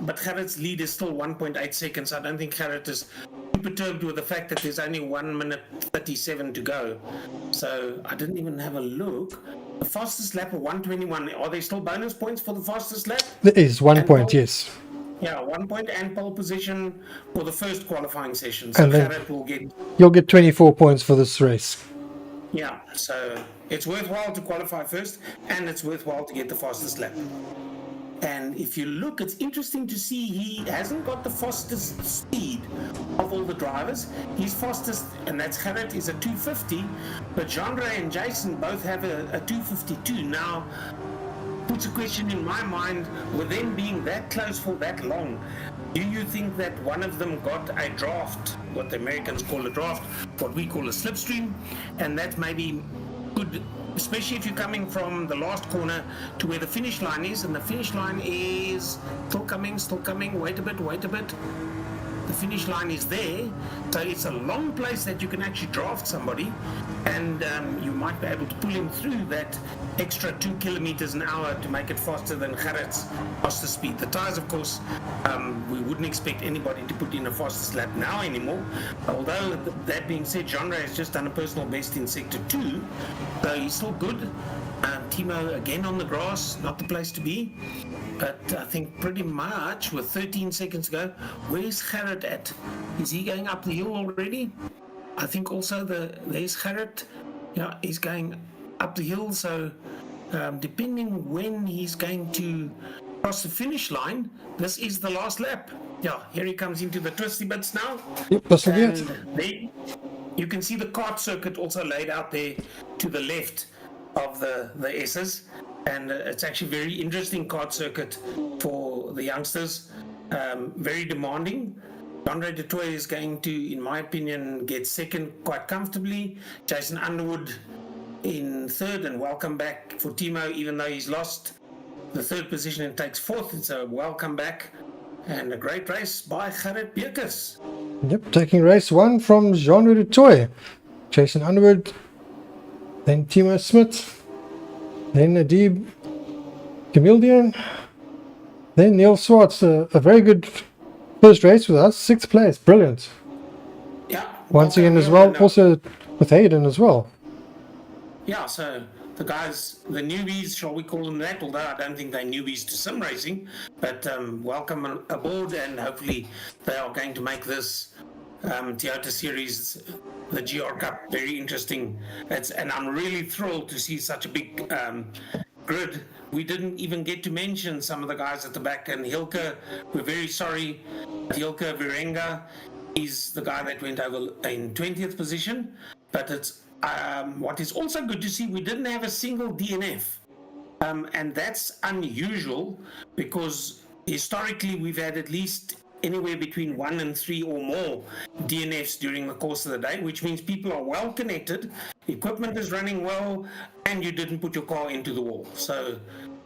but Gerrit's lead is still 1.8 seconds. I don't think Gerrit is too perturbed with the fact that there's only 1 minute 37 to go. So I didn't even have a look. The fastest lap of 1:21. Are there still bonus points for the fastest lap? There is 1 point, yes. Yeah, 1 point and pole position for the first qualifying session. So And then Gerrit will get. you'll get 24 points for this race. Yeah, so it's worthwhile to qualify first, and it's worthwhile to get the fastest lap. And if you look, it's interesting to see he hasn't got the fastest speed of all the drivers. His fastest, and that's Gerrit, is a 250, but Genre and Jason both have a 252. Now, puts a question in my mind, with them being that close for that long, do you think that one of them got a draft, what the Americans call a draft, what we call a slipstream, and that maybe could, especially if you're coming from the last corner to where the finish line is, and the finish line is still coming, wait a bit. The finish line is there, so it's a long place that you can actually draft somebody, and you might be able to pull him through that extra 2 kilometers an hour to make it faster than Gerrit's faster speed. The tires, of course, we wouldn't expect anybody to put in a fastest lap now anymore, although that being said, Genre has just done a personal best in sector 2, so he's still good. Timo again on the grass, not the place to be. But I think pretty much with 13 seconds to go, where's Gerrit at? Is he going up the hill already? I think also there's Gerrit. Yeah, he's going up the hill. So depending when he's going to cross the finish line, this is the last lap. Yeah, here he comes into the twisty bits now. Yep, that's and it. there, you can see the kart circuit also laid out there to the left of the S's. And it's actually very interesting kart circuit for the youngsters. Very demanding. Andre de Toy is going to, in my opinion, get second quite comfortably. Jason Underwood in third, and welcome back for Timo, even though he's lost the third position and takes fourth. It's a welcome back and a great race by Gerrit Beukes. Yep, taking race 1 from Jean de Toy. Jason Underwood, then Timo Smith. Then Adib Kamildian, then Neil Swartz, a very good first race with us, 6th place, brilliant. Yeah, once again as well. Also with Hayden as well. Yeah, so the guys, the newbies, shall we call them that? Although I don't think they're newbies to sim racing, but welcome aboard, and hopefully they are going to make this Toyota series, the GR Cup, very interesting. And I'm really thrilled to see such a big grid. We didn't even get to mention some of the guys at the back, and Hilke, we're very sorry. Hilke Virenga is the guy that went over in 20th position, but it's what is also good to see, we didn't have a single DNF, and that's unusual because historically we've had at least anywhere between 1 and 3 or more DNFs during the course of the day, which means people are well connected, equipment is running well, and you didn't put your car into the wall. So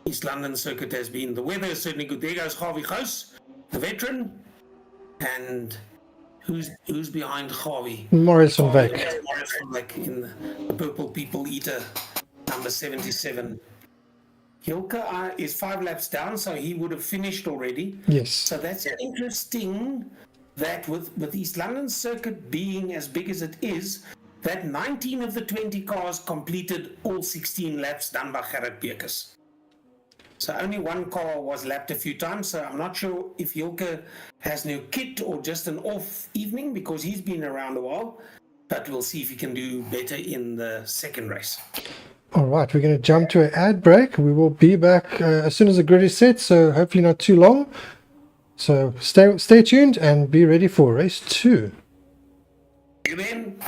East London circuit has been, the weather is certainly good. There goes Harvey Gous, the veteran, and who's behind Harvey? Maurice van Wyk. Maurice van Wyk in the Purple People Eater, number 77. Hilke is 5 laps down, so he would have finished already. Yes. So that's interesting that with East London circuit being as big as it is, that 19 of the 20 cars completed all 16 laps done by Gerrit Bekes. So only one car was lapped a few times, so I'm not sure if Hilke has new kit or just an off evening because he's been around a while, but we'll see if he can do better in the second race. All right, we're going to jump to an ad break. We will be back as soon as the grid is set, so hopefully not too long. So stay tuned and be ready for race 2. See you then.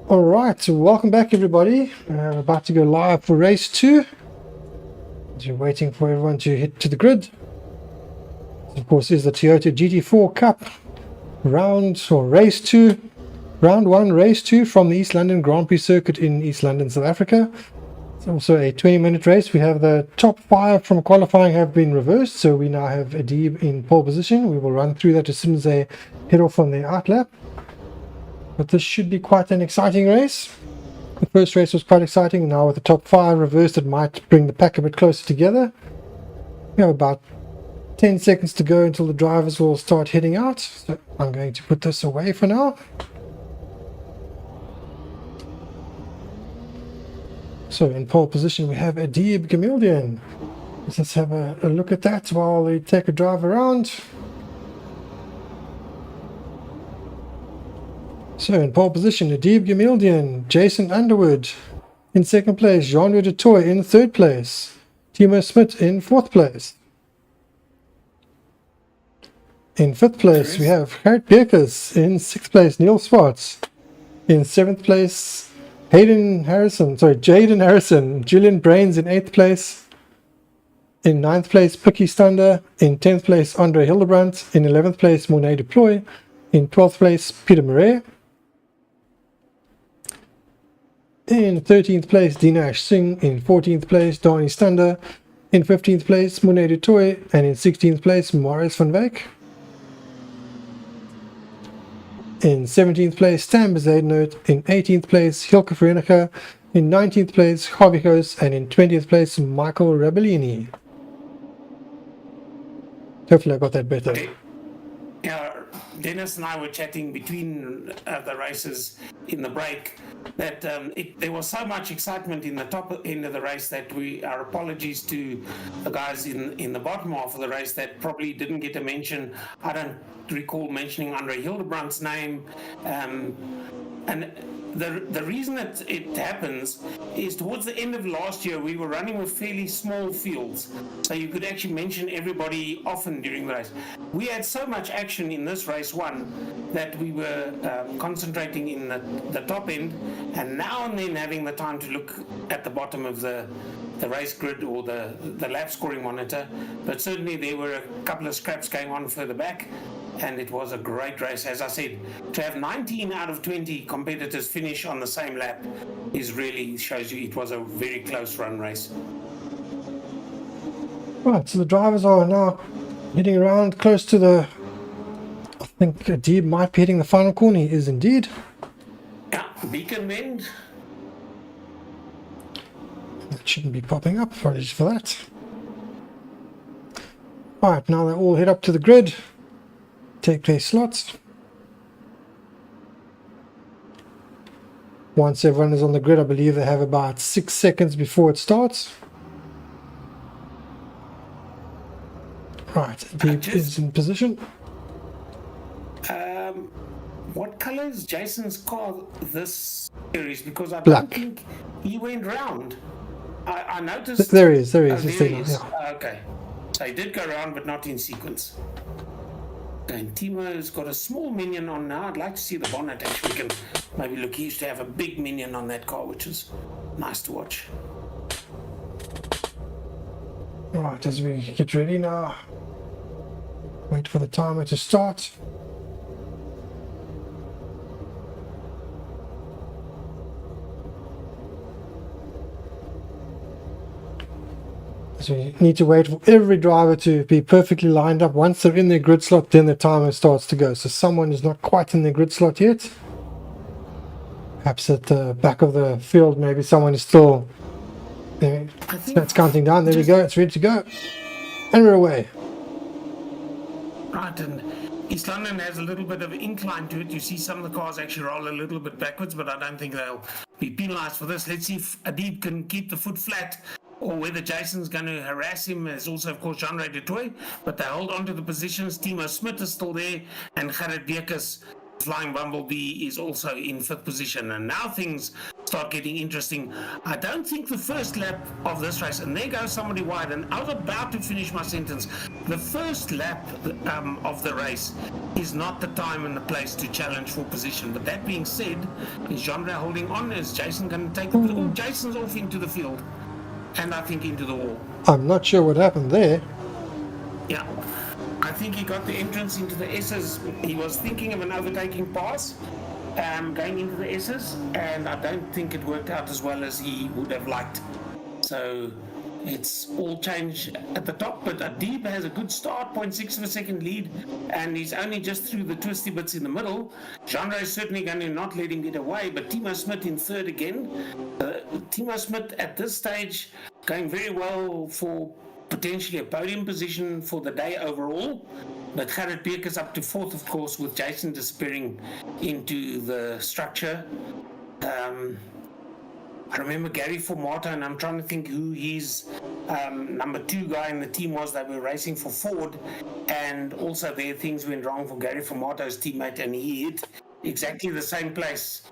All right, so welcome back, everybody. I'm about to go live for race 2. As you're waiting for everyone to hit to the grid. This, of course, is the Toyota GT4 Cup race 2, round 1, race 2 from the East London Grand Prix circuit in East London, South Africa. It's also a 20-minute race. We have the top 5 from qualifying have been reversed, so we now have Adib in pole position. We will run through that as soon as they head off on their outlap. But this should be quite an exciting race. The first race was quite exciting. Now with the top 5 reversed, it might bring the pack a bit closer together. We have about 10 seconds to go until the drivers will start heading out. So I'm going to put this away for now. So in pole position we have Adib Gamildian. Let's have a look at that while they take a drive around. So in pole position, Adib Gamildian, Jason Underwood in second place, Jean-Louis du Toit in third place, Timo Smit in fourth place. In fifth place, we have Gerrit Beekers. In sixth place, Neil Swartz. In seventh place, Jaden Harrison, Julian Brains in eighth place. In ninth place, Pikkie Stander. In 10th place, Andre Hildebrandt. In 11th place, Monet Deploy. In 12th place, Peter Murray. In 13th place, Dinesh Singh. In 14th place, Donnie Stander. In 15th place, Monet Deploy. And in 16th place, Marius van Wyk. In 17th place, Stan Bezuidenhout. In 18th place, Hilke Verenigde. In 19th place, Javi Goos. And in 20th place, Michael Rabellini. Hopefully I got that better. Yeah, Dennis and I were chatting between the races in the break that there was so much excitement in the top end of the race that our apologies to the guys in the bottom half of the race that probably didn't get a mention. I don't recall mentioning Andre Hildebrandt's name. And the reason that it happens is towards the end of last year we were running with fairly small fields, so you could actually mention everybody often during the race. We had so much action in this race 1 that we were concentrating in the top end, and now and then having the time to look at the bottom of the race grid or the lap scoring monitor. But certainly there were a couple of scraps going on further back, and it was a great race. As I said, to have 19 out of 20 competitors finish on the same lap really shows you it was a very close run race. Right, so the drivers are now heading around close to I think Adib might be hitting the final corner. He is indeed. Yeah, beacon bend. That shouldn't be popping up. Apologies for that. Alright, now they all head up to the grid. Take their slots. Once everyone is on the grid, I believe they have about 6 seconds before it starts. Right, Adib is in position. What color is Jason's car this series? Because I Black. don't think he went round. I noticed. There he is. There he is. Yeah. Okay. So he did go round, but not in sequence. And Timo's got a small minion on now. I'd like to see the bonnet actually. We can maybe look. He used to have a big minion on that car, which is nice to watch. Right, as we get ready now, wait for the timer to start. So you need to wait for every driver to be perfectly lined up. Once they're in their grid slot, then the timer starts to go. So someone is not quite in their grid slot yet. Perhaps at the back of the field, maybe someone is still there. That's counting down. There we go. It's ready to go. And we're away. Right, and East London has a little bit of incline to it. You see some of the cars actually roll a little bit backwards, but I don't think they'll be penalised for this. Let's see if Adib can keep the foot flat, or whether Jason's going to harass him. There's also, of course, Jean-Ray du Toit, but they hold on to the positions. Timo Smit is still there, and Gerrit Beekers, Flying Bumblebee, is also in 5th position. And now things start start getting interesting. I don't think the first lap of this race, and there goes somebody wide, and I was about to finish my sentence. The first lap of the race is not the time and the place to challenge for position. But that being said, is Jean-Ray holding on? Is Jason going to take the... Oh, Jason's off into the field, and I think into the wall. I'm not sure what happened there. Yeah, I think he got the entrance into the S's. He was thinking of an overtaking pass going into the S's, and I don't think it worked out as well as he would have liked. So it's all changed at the top, but Adib has a good start, 0.6 of a second lead, and he's only just through the twisty bits in the middle. Jean-Ray is certainly going to not let him get away, but Timo Smit in third again. Timo Smit at this stage going very well for potentially a podium position for the day overall, but Gerrit Beekers up to fourth, of course, with Jason disappearing into the structure. I remember Gary Formato, and I'm trying to think who his number 2 guy in the team was. They were racing for Ford, and also there things went wrong for Gary Formato's teammate, and he hit exactly the same place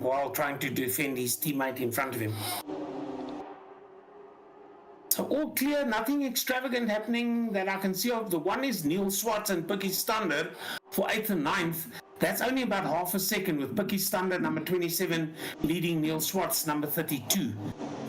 while trying to defend his teammate in front of him. So all clear, nothing extravagant happening that I can see of. The one is Neil Swartz and Picky Stander for 8th and 9th. That's only about half a second, with Picky Stander, number 27, leading Neil Swartz, number 32.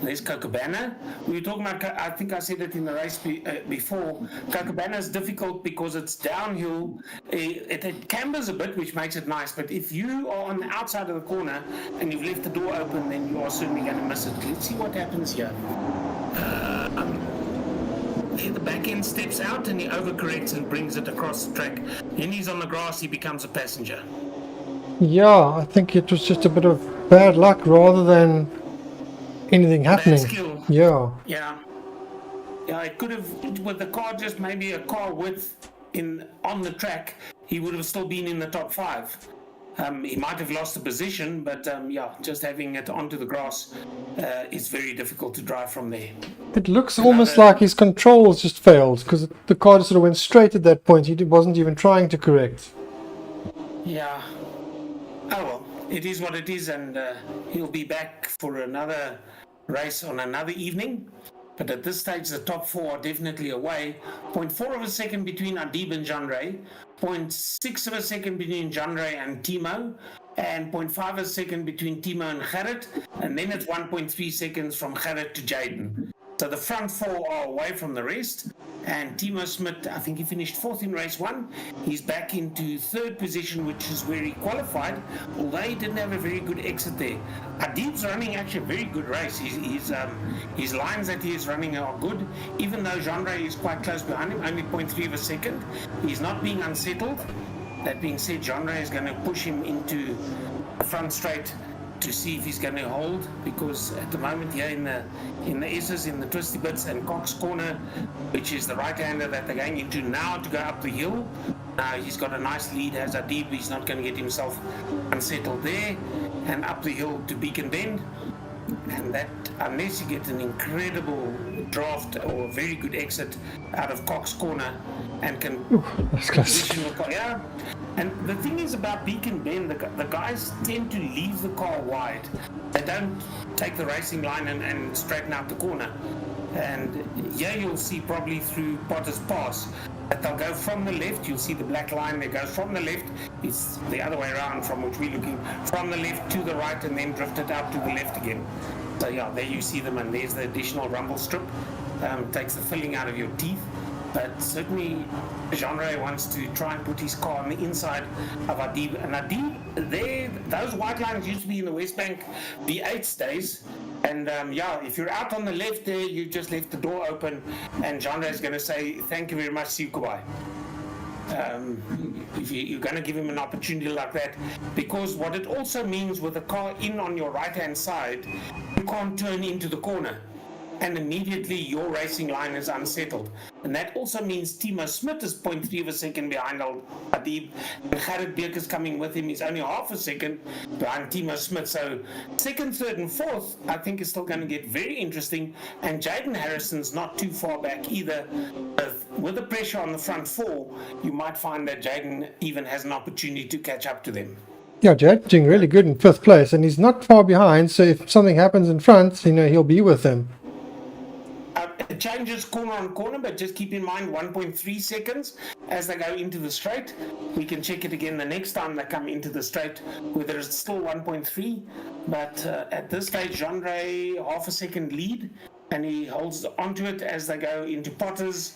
There's Kokobana. We were talking about, I think I said it in the race before, Kokobana is difficult because it's downhill. It cambers a bit, which makes it nice, but if you are on the outside of the corner and you've left the door open, then you are certainly going to miss it. Let's see what happens here. The back end steps out and he overcorrects and brings it across the track. Then he's on the grass, he becomes a passenger. Yeah, I think it was just a bit of bad luck rather than anything happening. Bad skill. Yeah. Yeah, it could have, with the car just maybe a car width on the track, he would have still been in the top 5. He might have lost the position, but just having it onto the grass is very difficult to drive from there. It looks almost like his controls just failed, because the car just sort of went straight at that point. He wasn't even trying to correct. Yeah. Oh well, it is what it is, and he'll be back for another race on another evening. But at this stage, the top 4 are definitely away. 0.4 of a second between Adib and Jean-Ray, 0.6 of a second between Jean-Ray and Timo, and 0.5 of a second between Timo and Gerrit, and then it's 1.3 seconds from Gerrit to Jaden. So the front 4 are away from the rest, and Timo Smit, I think he finished 4th in race 1. He's back into 3rd position, which is where he qualified, although he didn't have a very good exit there. Adib's running actually a very good race. His lines that he is running are good, even though Jean-Ray is quite close behind him, only 0.3 of a second. He's not being unsettled. That being said, Jean-Ray is going to push him into the front straight to see if he's going to hold, because at the moment here in the S's, in the twisty bits and Cox corner, which is the right-hander that they're going into now to go up the hill, he's got a nice lead, has Adib. He's not going to get himself unsettled there, and up the hill to Beacon Bend, and that, unless you get an incredible draft or a very good exit out of Cox corner and can position the car. Yeah. And the thing is about Beacon Bend, the guys tend to leave the car wide. They don't take the racing line and straighten out the corner. And here you'll see probably through Potter's Pass that they'll go from the left. You'll see the black line that goes from the left. It's the other way around from which we're looking, from the left to the right and then drifted out to the left again. So yeah, there you see them, and there's the additional rumble strip. Takes the filling out of your teeth. But certainly Jean-Ray wants to try and put his car on the inside of Adib. And Adib, those white lines used to be in the West Bank V8 days. And if you're out on the left there, you just left the door open, and Jean-Ray is going to say, thank you very much, see you, goodbye. If you're going to give him an opportunity like that, because what it also means with the car in on your right-hand side, you can't turn into the corner, and immediately your racing line is unsettled. And that also means Timo Smit is 0.3 of a second behind Adib, and Gerrit Beekers coming with him is only half a second behind Timo Smit. So 2nd, 3rd, and 4th, I think, is still going to get very interesting. And Jaden Harrison's not too far back either. With the pressure on the front 4, you might find that Jaden even has an opportunity to catch up to them. Yeah, Jade doing really good in 5th place, and he's not far behind, so if something happens in front, you know, he'll be with them. It changes corner on corner, but just keep in mind 1.3 seconds as they go into the straight. We can check it again the next time they come into the straight, whether it's still 1.3. But at this stage, Jean-Ray half a second lead, and he holds onto it as they go into Potters.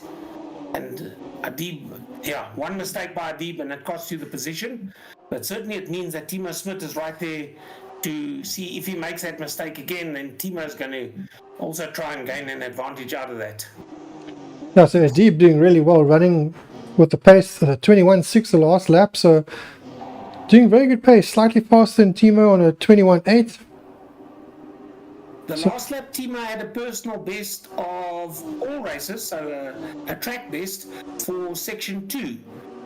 And Adib, yeah, one mistake by Adib, and it costs you the position. But certainly it means that Timo Smit is right there to see if he makes that mistake again, then Timo's going to also try and gain an advantage out of that. Yeah, so Adib doing really well, running with the pace 21.6 the last lap, so doing very good pace, slightly faster than Timo on a 21.8. The last lap, Timo had a personal best of all races, so a track best for section 2.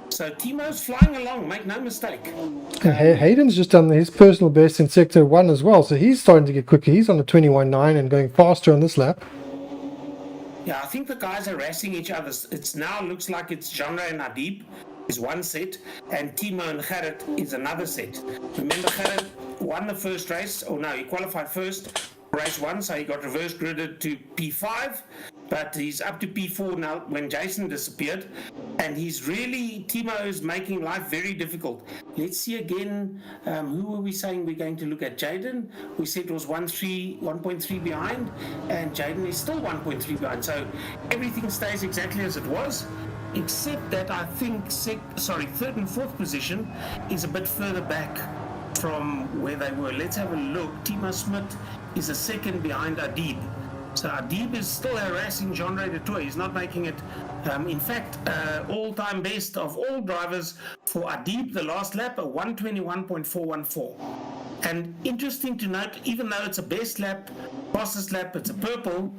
So Timo's flying along, make no mistake. And Hayden's just done his personal best in sector 1 as well, so he's starting to get quicker. He's on a 21.9 and going faster on this lap. Yeah, I think the guys are racing each other. It's now looks like it's Jean-Ray and Adib is one set, and Timo and Gerrit is another set. Remember, Gerrit won the first race, or no, he qualified first, race 1, so he got reverse gridded to P5, but he's up to P4 now when Jason disappeared, and Timo is making life very difficult. Let's see again, who were we saying we're going to look at? Jaden, we said it was 1.3 behind, and Jaden is still 1.3 behind, so everything stays exactly as it was, except that I think, third and fourth position is a bit further back from where they were. Let's have a look. Timo Smit is a second behind Adib. So Adib is still harassing Jean-Ray du Toit. He's not making it. In fact, all-time best of all drivers for Adib, the last lap, a 121.414. And interesting to note, even though it's a best lap, fastest lap, it's a purple,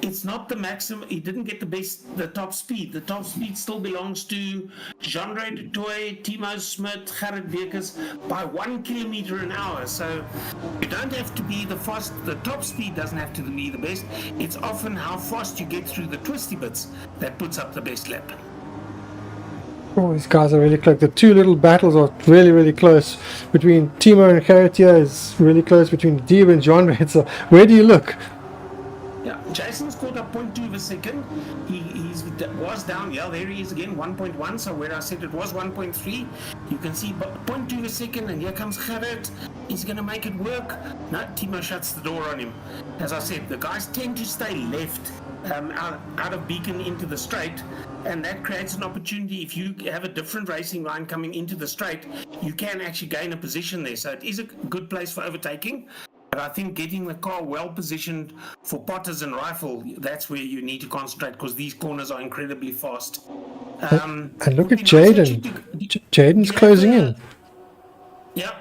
it's not the maximum. He didn't get the top speed. The top speed still belongs to Jean-Ray du Toit, Timo Smit, Gerrit Beekers by 1 kilometer an hour. So you don't have to be the fast. The top speed doesn't have to be the best. It's often how fast you get through the twisty bits that puts up the best lap. Oh, these guys are really close. The two little battles are really, really close. Between Timo and Gerrit here is really close. Between Adib and Jean-Ray. So where do you look? Yeah, Jason's caught up 0.2 of a second. He was down. Yeah, there he is again, 1.1. So where I said it was 1.3, you can see 0.2 of a second, and here comes Gerrit. He's going to make it work. No, Timo shuts the door on him. As I said, the guys tend to stay left out of Beacon into the straight, and that creates an opportunity. If you have a different racing line coming into the straight, you can actually gain a position there. So it is a good place for overtaking. But I think getting the car well positioned for Potters and Rifle, that's where you need to concentrate, because these corners are incredibly fast. And look at Jaden. Jaden's closing in. Yeah.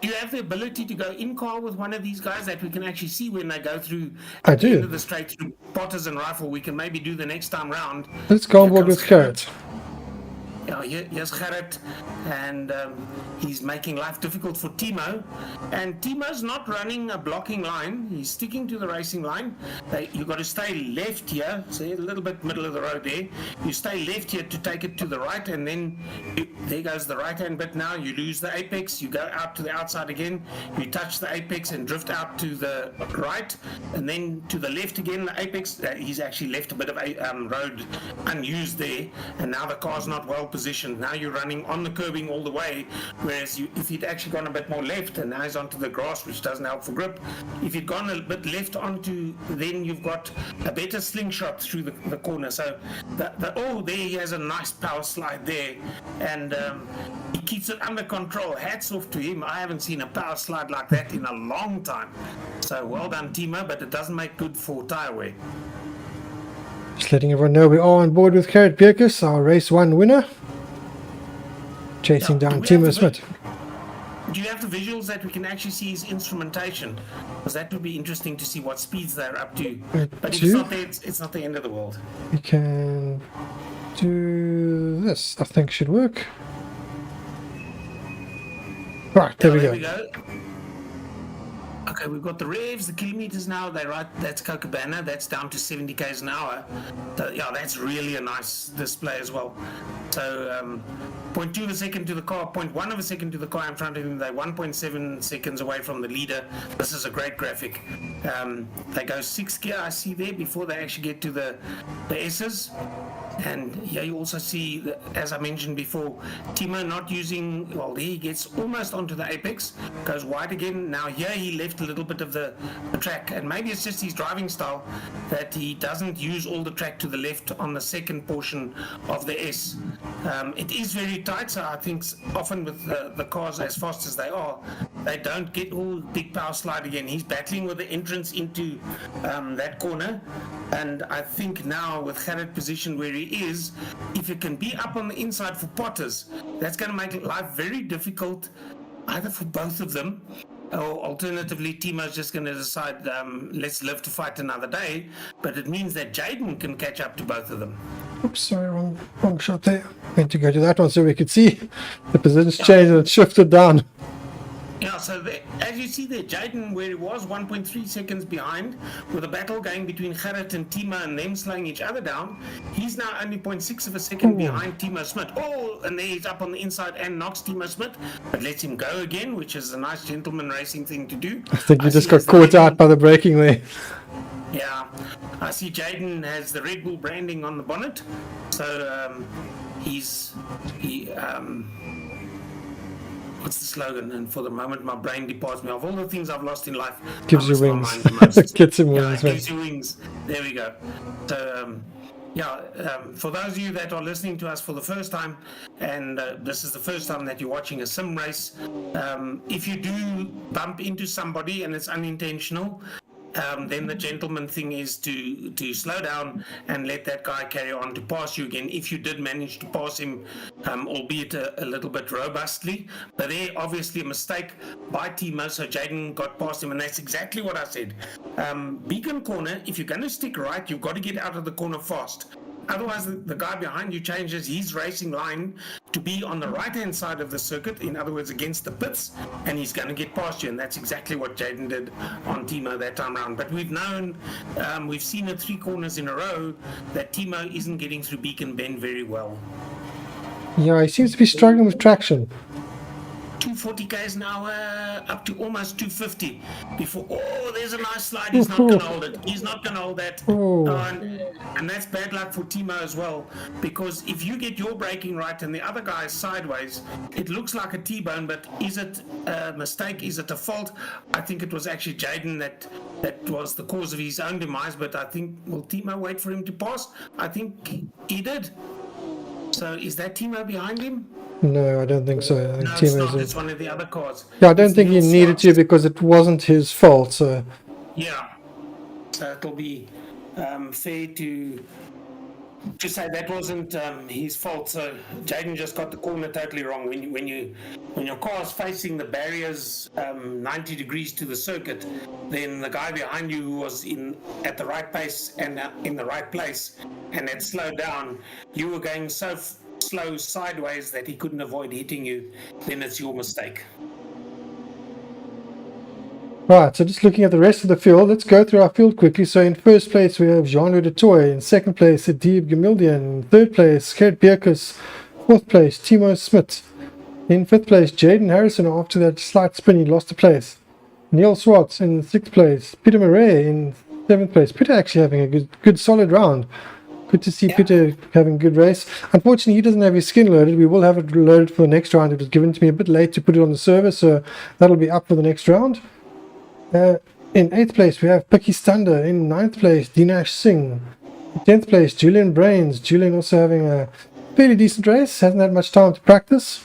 Do you have the ability to go in car with one of these guys that we can actually see when they go through I the do. end of the straight through Potters and Rifle? We can maybe do the next time round. Let's go on board with Gerrit. Yeah, here's Gerrit, and he's making life difficult for Timo. And Timo's not running a blocking line. He's sticking to the racing line. You've got to stay left here, so a little bit middle of the road there. You stay left here to take it to the right, and then there goes the right-hand bit now. You lose the apex. You go out to the outside again. You touch the apex and drift out to the right, and then to the left again, the apex. He's actually left a bit of road unused there, and now the car's not well positioned. Now you're running on the curbing all the way, whereas if he'd actually gone a bit more left, and now he's onto the grass, which doesn't help for grip. If you'd gone a bit left onto, then you've got a better slingshot through the corner. So there he has a nice power slide there, and he keeps it under control. Hats off to him. I haven't seen a power slide like that in a long time. So well done, Timo, but it doesn't make good for tire wear. Just letting everyone know we are on board with Gerrit Beekers, our race 1 winner. Chasing down Timo Smit. Do you have the visuals that we can actually see his instrumentation? Because that would be interesting to see what speeds they're up to. But if it's not there, it's not the end of the world. We can do this. I think should work. Right, there we go. Okay, we've got the revs, the kilometers now. They right. That's Copacabana. That's down to 70 k's an hour. So, yeah, that's really a nice display as well. So 0.2 of a second to the car, 0.1 of a second to the car in front of him. They're 1.7 seconds away from the leader. This is a great graphic. They go 6 gear, I see there, before they actually get to the S's. And here you also see, as I mentioned before, Timo not using, well, there he gets almost onto the apex, goes wide again. Now here he left a little bit of the track, and maybe it's just his driving style that he doesn't use all the track to the left on the second portion of the S. It is very tight, so I think often with the cars as fast as they are, they don't get all big power slide again. He's battling with the entrance into that corner, and I think now with Gerrit position where he is, if you can be up on the inside for Potters, that's going to make life very difficult either for both of them, or alternatively Timo's just going to decide, let's live to fight another day. But it means that Jaden can catch up to both of them. Oops, sorry, wrong shot there. Meant to go to that one so we could see the positions changed and it shifted down. Yeah, so as you see there, Jaden, where he was 1.3 seconds behind, with a battle going between Gerrit and Timo and them slowing each other down, he's now only 0.6 of a second behind Timo Smit. Oh, and there he's up on the inside and knocks Timo Smit, but lets him go again, which is a nice gentleman racing thing to do. I think you just got caught out by the braking there. Yeah, I see Jaden has the Red Bull branding on the bonnet, so what's the slogan? And for the moment, my brain departs me. Of all the things I've lost in life, gives you wings. Gets him wings. Yeah, gives you wings. There we go. So, for those of you that are listening to us for the first time, and this is the first time that you're watching a sim race, if you do bump into somebody and it's unintentional, then the gentleman thing is to slow down and let that guy carry on to pass you again, if you did manage to pass him, albeit a little bit robustly. But there, obviously a mistake by Timo, so Jaden got past him, and that's exactly what I said. Beacon corner, if you're going to stick right, you've got to get out of the corner fast. Otherwise, the guy behind you changes his racing line to be on the right-hand side of the circuit, in other words, against the pits, and he's going to get past you, and that's exactly what Jaden did on Timo that time around. But we've known, we've seen it 3 corners in a row, that Timo isn't getting through Beacon Bend very well. Yeah, he seems to be struggling with traction. 240 k's an hour up to almost 250 before, oh, there's a nice slide. He's not going to hold it. He's not going to hold that. And that's bad luck for Timo as well, because if you get your braking right and the other guy is sideways, it looks like a T-bone, but is it a mistake? Is it a fault? I think it was actually Jaden that was the cause of his own demise, but I think, will Timo wait for him to pass? I think he did. So is that Timo behind him? No, I don't think so. I think no, it's not. It's one of the other cars. Yeah, I don't think he needed to, because it wasn't his fault. So yeah, so it'll be fair to say that wasn't his fault. So Jaden just got the corner totally wrong. When your car is facing the barriers 90 degrees to the circuit, then the guy behind you who was at the right pace and in the right place and had slowed down, you were going so slow sideways that he couldn't avoid hitting you, then it's your mistake. Right, so just looking at the rest of the field, let's go through our field quickly. So in first place we have Jean-Louis de Toy, in second place Adib Gamildian, in third place Gerrit Bierkes, fourth place Timo Smit, in fifth place Jaden Harrison. After that slight spin he lost a place. Neil Swartz in sixth place, Peter Murray in seventh place. Peter actually having a good solid round. Good to see Peter having a good race. Unfortunately, he doesn't have his skin loaded. We will have it loaded for the next round. It was given to me a bit late to put it on the server, so that'll be up for the next round. In 8th place, we have Picky Stunder. In 9th place, Dinesh Singh. In 10th place, Julian Brains. Julian also having a fairly decent race. Hasn't had much time to practice.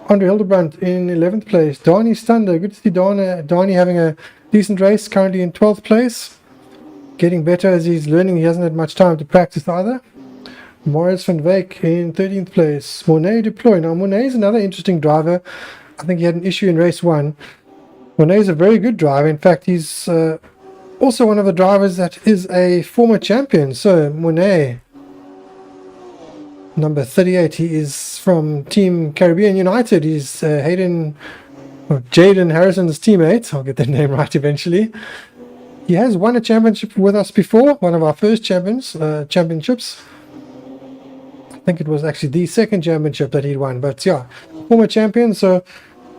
Andre Hildebrandt in 11th place. Dani Stunder. Good to see Dani having a decent race. Currently in 12th place. Getting better as he's learning. He hasn't had much time to practice either. Maurice van Wyk in 13th place. Monet Deploy. Now, Monet is another interesting driver. I think he had an issue in race 1. Monet is a very good driver. In fact, he's also one of the drivers that is a former champion. So, Monet, number 38, he is from Team Caribbean United. He's Hayden Jaden Harrison's teammate, I'll get that name right eventually. He has won a championship with us before, one of our first championships. I think it was actually the second championship that he'd won, but yeah, former champion, so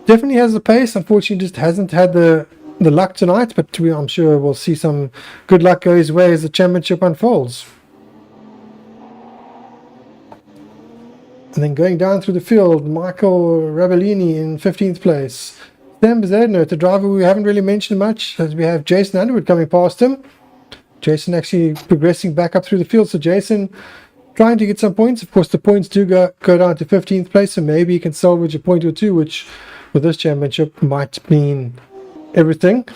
definitely has the pace. Unfortunately, just hasn't had the luck tonight, but I'm sure we'll see some good luck go his way as the championship unfolds. And then going down through the field, Michael Rabellini in 15th place. Sam Bezadno, the driver we haven't really mentioned much, as we have Jason Underwood coming past him. Jason actually progressing back up through the field, so Jason trying to get some points. Of course, the points do go down to 15th place, so maybe he can salvage a point or two, which with this championship might mean everything.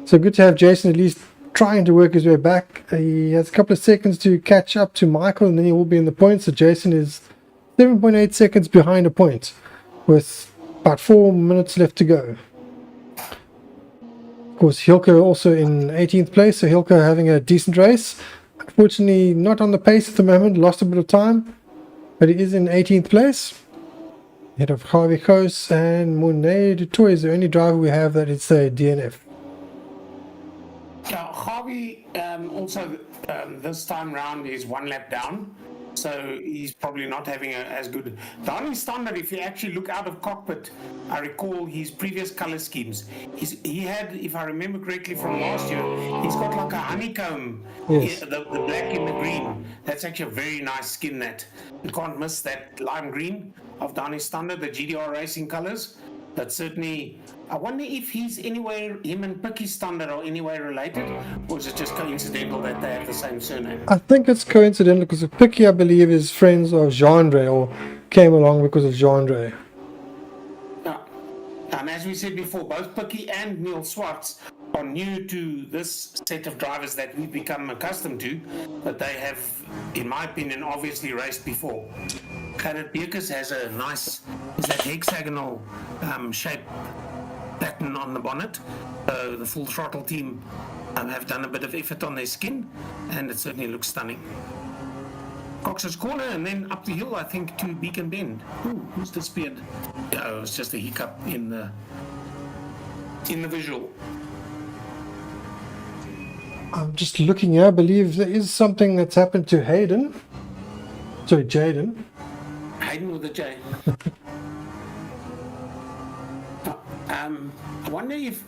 So good to have Jason at least trying to work his way back. He has a couple of seconds to catch up to Michael, and then he will be in the points. So Jason is 7.8 seconds behind a point with about 4 minutes left to go. Of course, Hilke also in 18th place, so Hilke having a decent race. Unfortunately, not on the pace at the moment, lost a bit of time, but he is in 18th place. Head of Harvey Coase and Monet Dutoy is the only driver we have that is a DNF. Yeah, Harvey also this time round is 1 lap down, so he's probably not having as good. Donnie Standard, if you actually look out of cockpit, I recall his previous color schemes. He had, if I remember correctly from last year, he's got like a honeycomb, yes. the black and the green. That's actually a very nice skin. That you can't miss that lime green of Donnie Standard, the GDR Racing colors. But certainly, I wonder if he's anywhere, him and Picky Standard are anywhere related, or is it just coincidental that they have the same surname? I think it's coincidental because Picky, I believe, is friends of Gendre or came along because of Gendre. Yeah. And as we said before, both Picky and Neil Swartz are new to this set of drivers that we've become accustomed to, but they have, in my opinion, obviously raced before. Gerrit Beekes has a nice, is that hexagonal shape pattern on the bonnet. So the Full Throttle team have done a bit of effort on their skin, and it certainly looks stunning. Cox's Corner, and then up the hill, I think, to Beacon Bend. Ooh, who's disappeared? Yeah, it was just a hiccup in the visual. I'm just looking here. I believe there is something that's happened to Jaden. Hayden with a J. I wonder if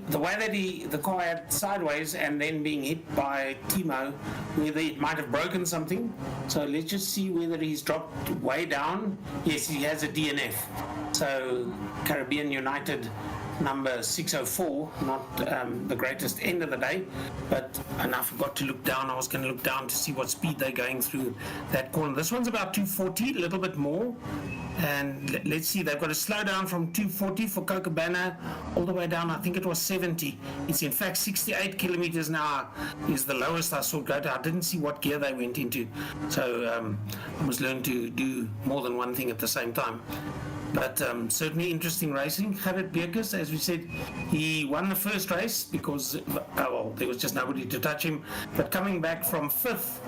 the way that the car had sideways and then being hit by Timo, whether it might have broken something. So let's just see whether he's dropped way down. Yes, he has a DNF. So Caribbean United number 604, not the greatest end of the day, and I forgot to look down. I was going to look down to see what speed they're going through that corner. This one's about 240, a little bit more, and let's see, they've got to slow down from 240 for Cochabana all the way down. I think it was 70. It's in fact 68 kilometers an hour is the lowest I saw go down. I didn't see what gear they went into, so I must learn to do more than one thing at the same time. But certainly interesting racing. Gerrit Beekes, as we said, he won the first race because, there was just nobody to touch him. But coming back from 5th,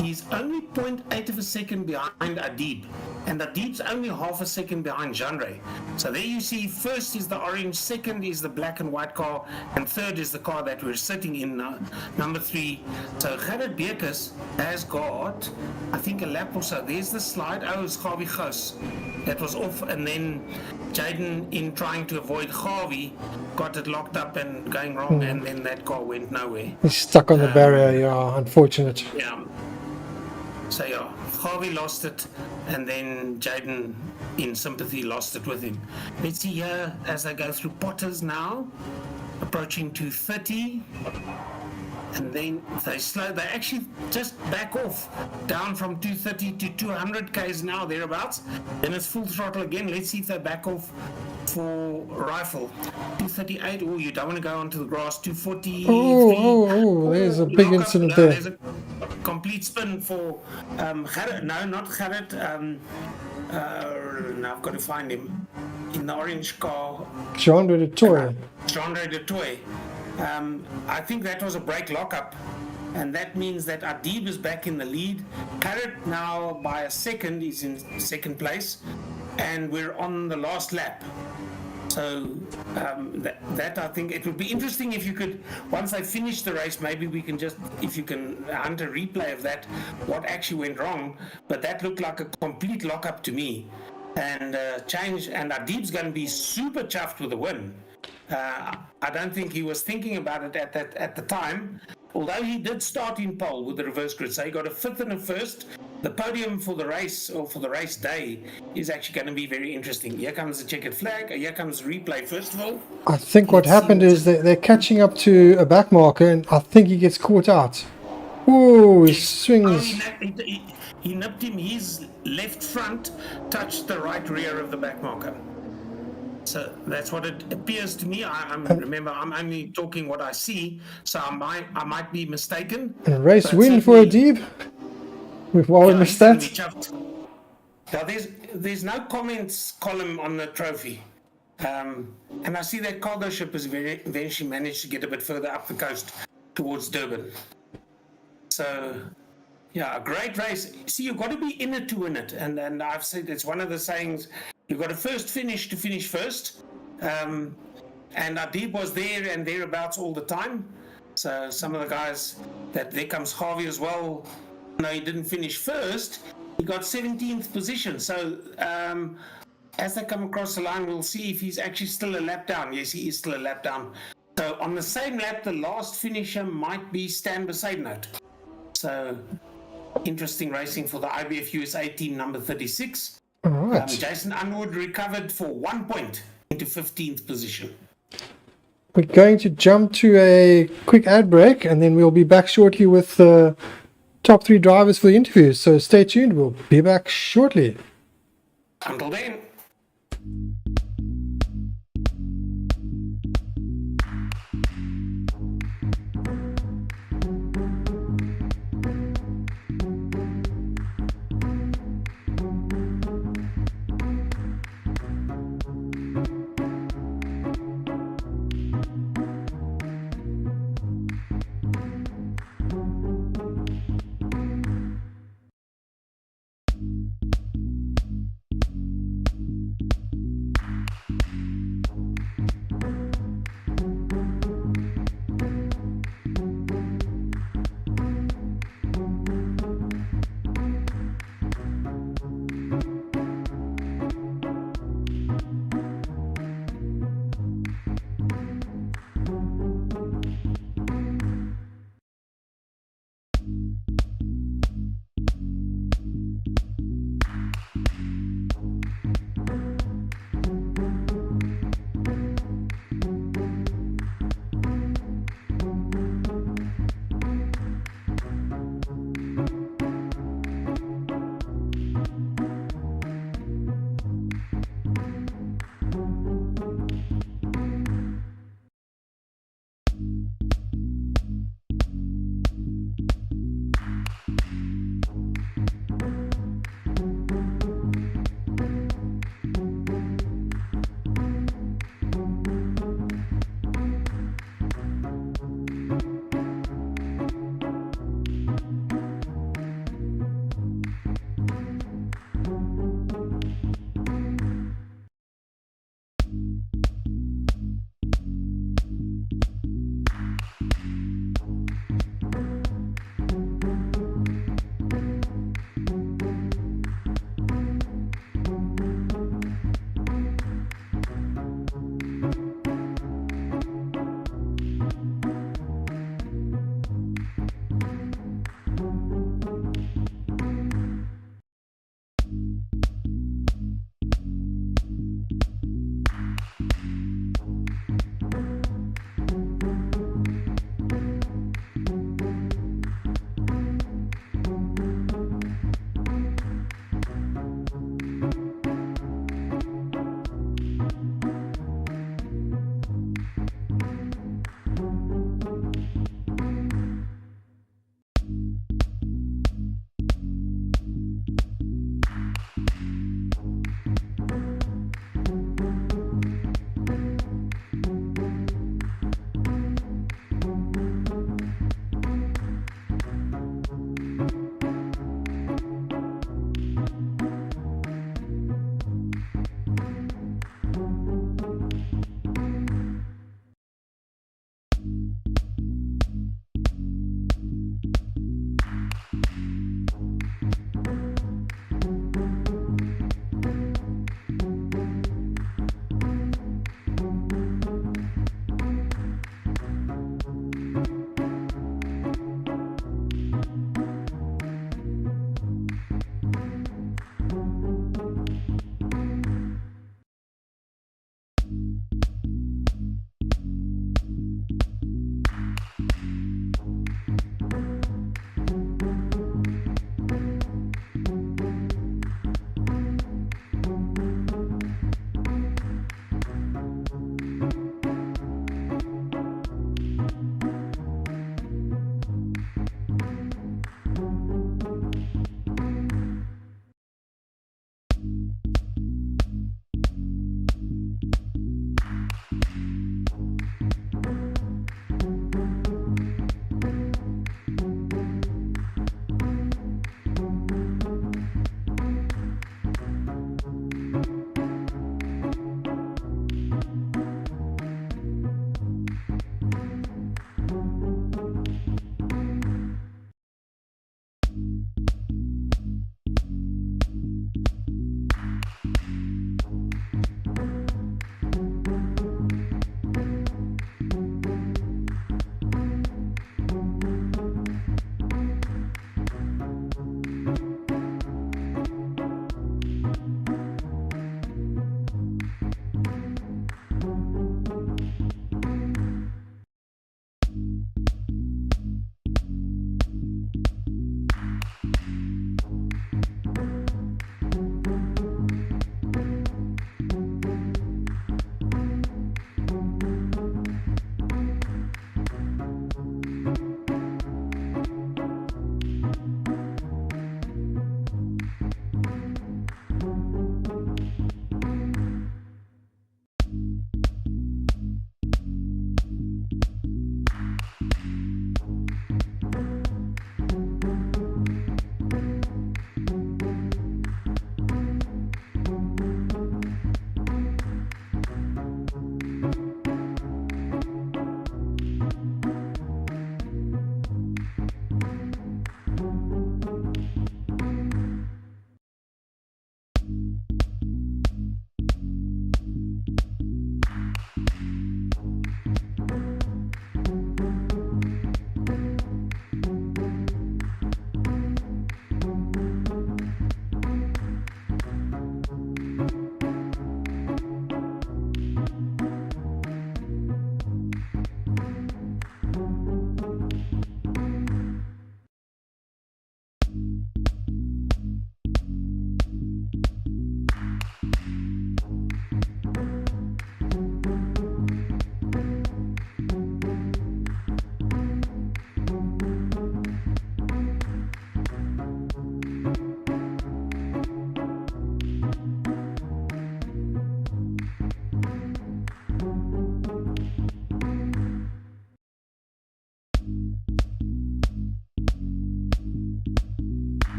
he's only 0.8 of a second behind Adib. And Adib's only half a second behind Gendre. So there you see, first is the orange, second is the black and white car, and third is the car that we're sitting in, number 3. So Gerrit Beekes has got, I think, a lap or so. There's the slide. Oh, it's Harvey Coase. That was off, and then Jaden, in trying to avoid Harvey, got it locked up and going wrong, and then that car went nowhere. He's stuck on the barrier, yeah, unfortunate. Yeah. So yeah, Harvey lost it, and then Jaden, in sympathy, lost it with him. Let's see here as they go through Potters now, approaching 230. And then they actually just back off down from 230 to 200 k's now, thereabouts. Then it's full throttle again. Let's see if they back off for Rifle. 238. Oh, you don't want to go onto the grass. 240. There's a big incident there. There's a complete spin for Gerrit. No, not Gerrit. Now I've got to find him in the orange car. Gendre Dutoy. Gendre Dutoy. I think that was a brake lockup, and that means that Adib is back in the lead. Gerrit now by a second is in second place, and we're on the last lap. So that I think it would be interesting if you could, once they finish the race, maybe we can just, if you can hunt a replay of that, what actually went wrong. But that looked like a complete lockup to me. And change, and Adib's going to be super chuffed with the win. I don't think he was thinking about it at the time, although he did start in pole with the reverse grid, so he got a 5th and a 1st. The podium for the race, or for the race day, is actually going to be very interesting. Here comes the checkered flag. Here comes the replay, first of all. I think what happened is that they're catching up to a back marker, and I think he gets caught out. Ooh, he swings. He nipped him. His left front touched the right rear of the back marker. So that's what it appears to me. Remember, I'm only talking what I see, so I might be mistaken. And race win for Adib. We've well missed that. Now, there's no comments column on the trophy. And I see that cargo ship has eventually managed to get a bit further up the coast towards Durban. So, yeah, a great race. See, you've got to be in it to win it. And I've said it's one of the sayings, you've got to first finish to finish first. And Adib was there and thereabouts all the time. So some of the guys, there comes Harvey as well. No, he didn't finish first. He got 17th position. So as they come across the line, we'll see if he's actually still a lap down. Yes, he is still a lap down. So on the same lap, the last finisher might be Stan Besaidnout. So interesting racing for the IBF USA team number 36. All right. Jason Underwood recovered for 1 point into 15th position. We're going to jump to a quick ad break, and then we'll be back shortly with the top 3 drivers for the interviews. So stay tuned. We'll be back shortly. Until then.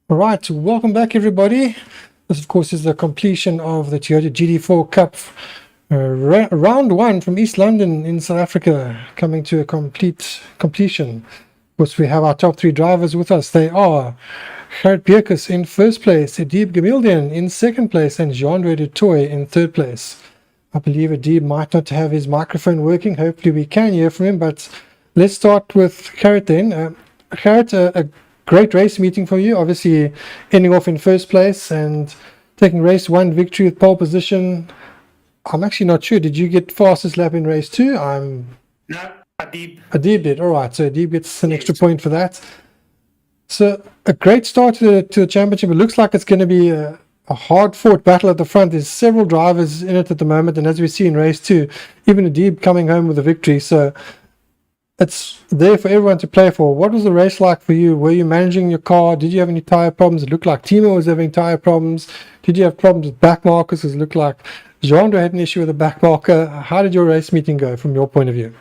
All right, welcome back, everybody. This, of course, is the completion of the Toyota GT4 Cup, round one from East London in South Africa, coming to a completion. Of course, we have our top three drivers with us. They are Gerrit Bierkes in first place, Adib Gamildian in second place, and Jean-Andre du Toit in third place. I believe Adib might not have his microphone working. Hopefully we can hear from him, but let's start with Gerrit then. Gerrit, a great race meeting for you, obviously ending off in first place and taking race one victory with pole position. I'm actually not sure. Did you get fastest lap in race two? No, Adib. Adib did. All right, so Adib gets an extra point for that. So a great start to the championship. It looks like it's going to be a hard-fought battle at the front. There's several drivers in it at the moment, and as we see in race two, even Adib coming home with a victory. So it's there for everyone to play for. What was the race like for you? Were you managing your car? Did you have any tire problems? It looked like Timo was having tire problems. Did you have problems with back markers? It looked like Jean-Andre had an issue with a back marker. How did your race meeting go from your point of view?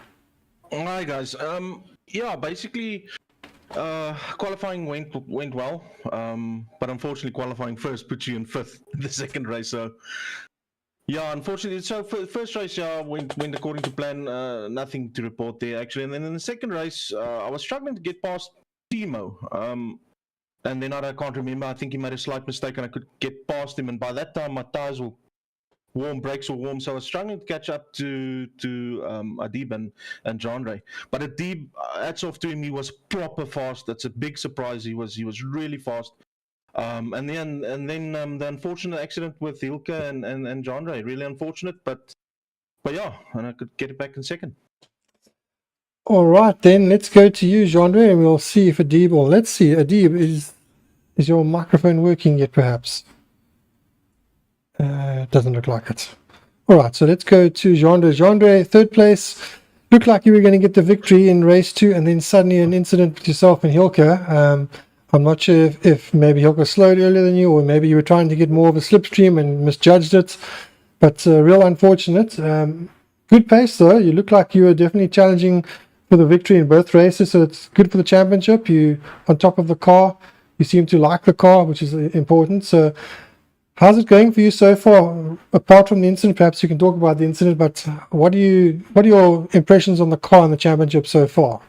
Hi guys. Yeah, basically qualifying went well, but unfortunately qualifying first puts you in fifth the second race. So yeah, unfortunately, so first race went according to plan. Nothing to report there actually. And then in the second race, I was struggling to get past Timo. And then I can't remember. I think he made a slight mistake, and I could get past him. And by that time, my tires were warm, brakes were warm, so I was struggling to catch up to Adib and Jean-Andre. But Adib, hats off to him, he was proper fast. That's a big surprise. He was really fast. And then the unfortunate accident with Hilke and Jean-Andre, really unfortunate, but yeah, and I could get it back in second. All right, then let's go to you, Jean-Andre, and we'll see if Adib, or let's see, Adib, is your microphone working yet, perhaps? Doesn't look like it. All right, so let's go to Jean-Andre. Jean-Andre, third place. Looked like you were going to get the victory in race two, and then suddenly an incident with yourself and Hilke. I'm not sure if maybe Hilke slowed earlier than you, or maybe you were trying to get more of a slipstream and misjudged it. But real unfortunate. Good pace, though. You look like you were definitely challenging for the victory in both races, so it's good for the championship. You on top of the car. You seem to like the car, which is important. So how's it going for you so far? Apart from the incident, perhaps you can talk about the incident, but what are your impressions on the car in the championship so far?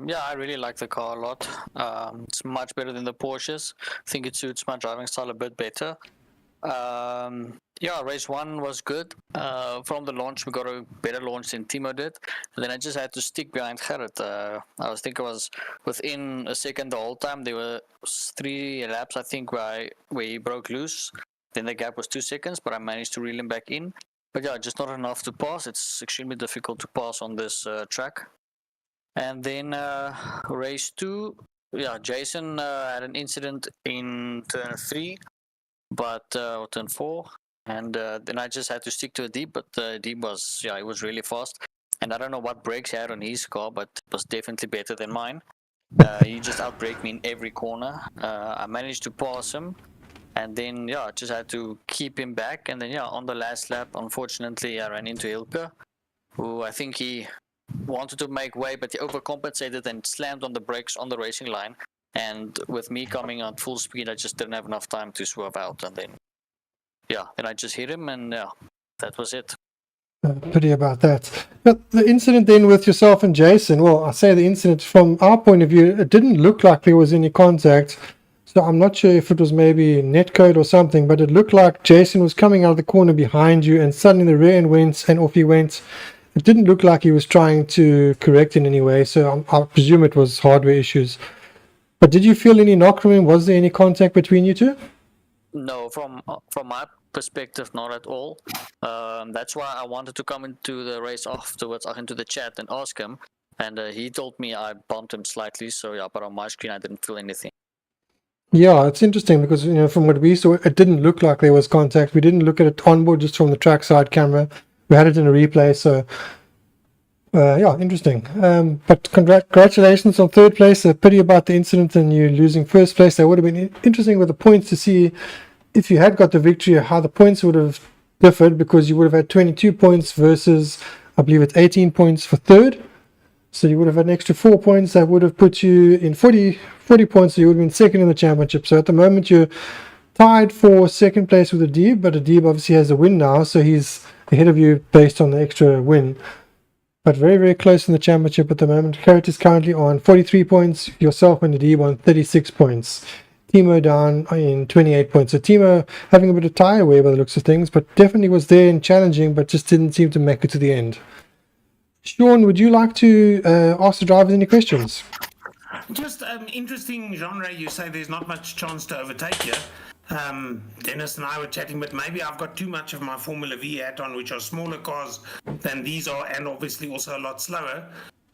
Yeah, I really like the car a lot. It's much better than the Porsches. I think it suits my driving style a bit better. Yeah, race one was good. From the launch, we got a better launch than Timo did. And then I just had to stick behind Gerrit. I think I was within a second the whole time. There were 3 laps, I think, where he broke loose. Then the gap was 2 seconds, but I managed to reel him back in. But yeah, just not enough to pass. It's extremely difficult to pass on this track. And then race two, yeah, Jason had an incident in turn 3, or turn 4. And then I just had to stick to Adib, but Adib was, he was really fast. And I don't know what brakes he had on his car, but it was definitely better than mine. He just outbraked me in every corner. I managed to pass him. And then, I just had to keep him back. And then, on the last lap, unfortunately, I ran into Hilke, who I think he wanted to make way, but he overcompensated and slammed on the brakes on the racing line. And with me coming at full speed, I just didn't have enough time to swerve out. And then, then I just hit him, and that was it. Pity about that. But the incident then with yourself and Jason, well, I say the incident from our point of view, it didn't look like there was any contact. So I'm not sure if it was maybe netcode or something, but it looked like Jason was coming out of the corner behind you, and suddenly the rear end went, and off he went. It didn't look like he was trying to correct in any way, so I presume it was hardware issues. But did you feel any knock from him? Was there any contact between you two? No, from my perspective, not at all. That's why I wanted to come into the race afterwards, into the chat and ask him. And he told me I bumped him slightly, so but on my screen I didn't feel anything. Yeah, it's interesting because, from what we saw, it didn't look like there was contact. We didn't look at it onboard, just from the trackside camera. We had it in a replay, so interesting. But congratulations on third place. A pity about the incident and you losing first place. That would have been interesting with the points to see if you had got the victory, how the points would have differed, because you would have had 22 points versus, I believe it's 18 points for third. So you would have had an extra 4 points. That would have put you in 40 points. So you would have been second in the championship. So at the moment you're tied for second place with Adib, but Adib obviously has a win now, so he's ahead of you based on the extra win. But very, very close in the championship at the moment. Carrot is currently on 43 points, yourself and Adib on 36 points. Timo down in 28 points. So Timo having a bit of tie away by the looks of things, but definitely was there and challenging, but just didn't seem to make it to the end. Sean, would you like to ask the drivers any questions? Just interesting genre. You say there's not much chance to overtake you. Dennis and I were chatting, but maybe I've got too much of my Formula V hat on, which are smaller cars than these are, and obviously also a lot slower.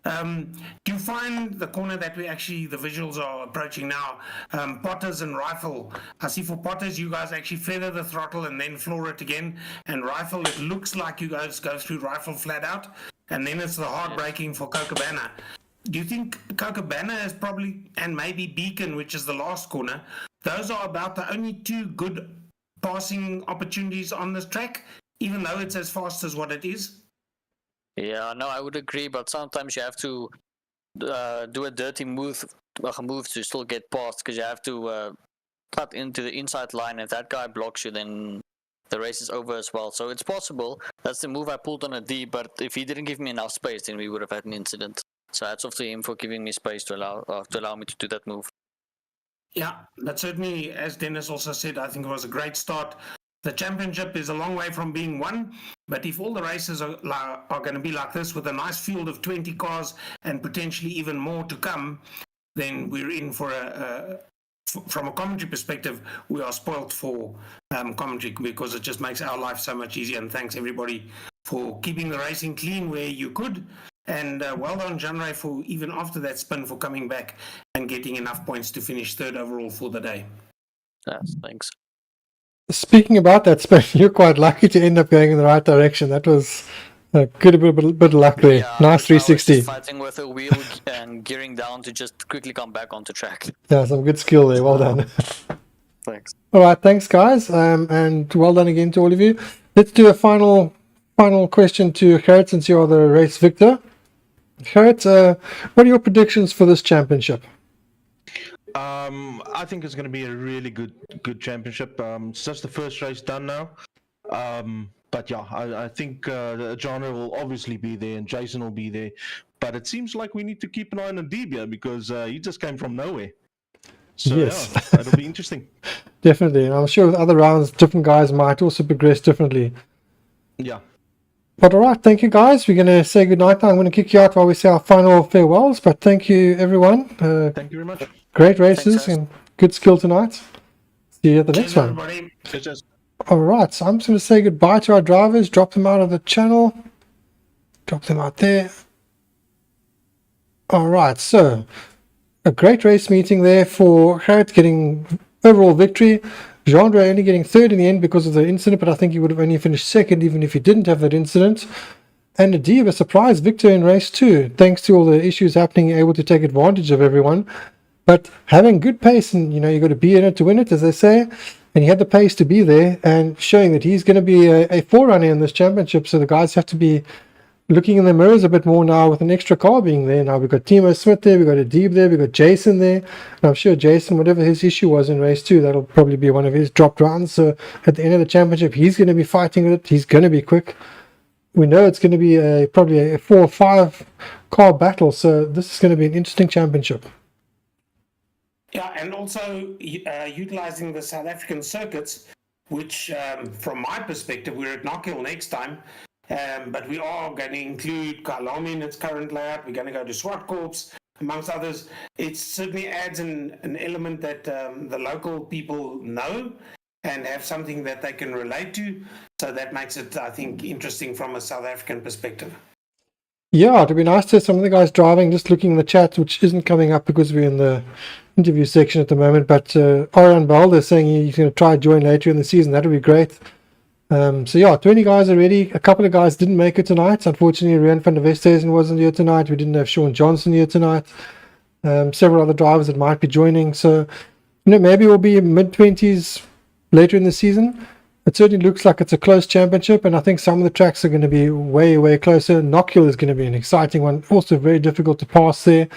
Do you find the corner that the visuals are approaching now, Potters and Rifle? I see for Potters, you guys actually feather the throttle and then floor it again, and Rifle, it looks like you guys go through Rifle flat out, and then it's the hard braking for Cochabana. Do you think Cochabana is probably, and maybe Beacon, which is the last corner, those are about the only two good passing opportunities on this track, even though it's as fast as what it is? Yeah, no, I would agree, but sometimes you have to do a dirty move to still get past, because you have to cut into the inside line. If that guy blocks you, then the race is over as well. So it's possible. That's the move I pulled on a D, but if he didn't give me enough space, then we would have had an incident. So hats off to him for giving me space to allow me to do that move. Yeah, but certainly, as Dennis also said, I think it was a great start. The championship is a long way from being won, but if all the races are going to be like this, with a nice field of 20 cars and potentially even more to come, then we're in for from a commentary perspective, we are spoilt for commentary, because it just makes our life so much easier. And thanks everybody for keeping the racing clean where you could. And well done, Jean-Ray, for even after that spin for coming back and getting enough points to finish third overall for the day. Yes, thanks. Speaking about that spin, you're quite lucky to end up going in the right direction. That was a good bit of luck there. Yeah, Nice 360. I was just fighting with a wheel and gearing down to just quickly come back onto track. Yeah, some good skill there. Well done. Thanks. All right, thanks guys, and well done again to all of you. Let's do a final question to Gerrit, since you are the race victor. Gerrit, what are your predictions for this championship? I think it's going to be a really good championship. It's just the first race done now. But yeah, I think Genre will obviously be there and Jason will be there. But it seems like we need to keep an eye on Adibia, because he just came from nowhere. So Yes. yeah, it'll be interesting. Definitely, and I'm sure with other rounds, different guys might also progress differently. Yeah. But all right, thank you guys. We're going to say goodnight now. I'm going to kick you out while we say our final farewells. But thank you, everyone. Thank you very much. Great races Thanks, and good skill tonight. See you at the next one. Everybody. Cheers. All right, so I'm just going to say goodbye to our drivers, drop them out of the channel, drop them out there. All right, so a great race meeting there for Gerrit getting overall victory. Genre only getting third in the end because of the incident, but I think he would have only finished second even if he didn't have that incident. And Adib, a surprise victor in race 2, thanks to all the issues happening, able to take advantage of everyone. But having good pace, and you got to be in it to win it, as they say. And he had the pace to be there, and showing that he's going to be a forerunner in this championship. So the guys have to be looking in the mirrors a bit more now, with an extra car being there. Now we've got Timo Smith there, we've got Adib there, we've got Jason there. And I'm sure Jason, whatever his issue was in race 2, that'll probably be one of his dropped rounds. So at the end of the championship, he's going to be fighting with it. He's going to be quick. We know it's going to be probably a 4 or 5 car battle. So this is going to be an interesting championship. Yeah, and also utilizing the South African circuits, which from my perspective, we're at Knockhill next time. But we are going to include Kyalami in its current layout. We're going to go to Swartkorps, amongst others. It certainly adds an element that the local people know and have something that they can relate to. So that makes it, I think, interesting from a South African perspective. Yeah, it'd be nice to have some of the guys driving, just looking in the chat, which isn't coming up because we're in the interview section at the moment. But Orion Balder is saying he's going to try to join later in the season. That would be great. So yeah, 20 guys already. A couple of guys didn't make it tonight. Unfortunately, Rian van der Westhuizen wasn't here tonight. We didn't have Sean Johnson here tonight. Several other drivers that might be joining. So, maybe we'll be mid-20s later in the season. It certainly looks like it's a close championship, and I think some of the tracks are going to be way, way closer. Knockhill is going to be an exciting one, also very difficult to pass there.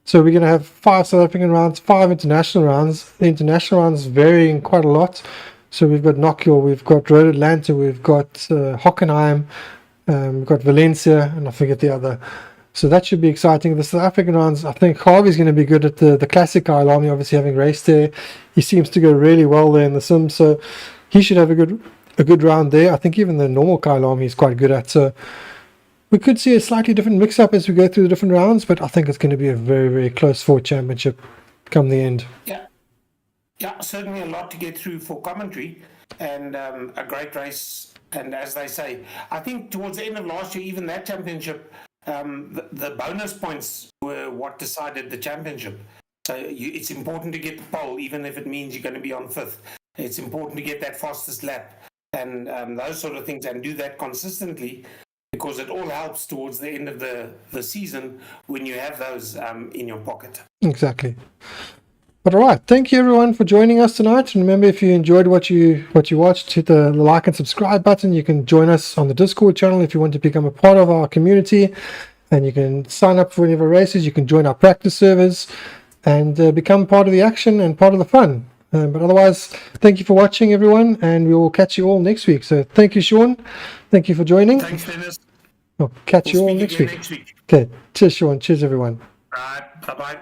So we're going to have 5 South African rounds, 5 international rounds. The international rounds varying quite a lot. So we've got Knockhill, we've got Road Atlanta, we've got Hockenheim, we've got Valencia, and I forget the other. So that should be exciting. The South African rounds, I think Harvey's going to be good at the classic Kyle Army, obviously having raced there. He seems to go really well there in the sim, so he should have a good round there. I think even the normal Kyle Army is quite good at. So we could see a slightly different mix-up as we go through the different rounds, but I think it's going to be a very, very close Ford Championship come the end. Yeah, certainly a lot to get through for commentary, and a great race. And as they say, I think towards the end of last year, even that championship, the bonus points were what decided the championship. So it's important to get the pole, even if it means you're going to be on 5th. It's important to get that fastest lap and those sort of things, and do that consistently, because it all helps towards the end of the season when you have those in your pocket. Exactly. But all right, thank you everyone for joining us tonight. And remember, if you enjoyed what you watched, hit the like and subscribe button. You can join us on the Discord channel if you want to become a part of our community, and you can sign up for any of our races. You can join our practice servers and become part of the action and part of the fun. But otherwise, thank you for watching, everyone, and we will catch you all next week. So thank you, Sean. Thank you for joining. Thanks, Dennis. Catch you all next week. Next week. Okay, cheers, Sean. Cheers, everyone. All right, bye-bye.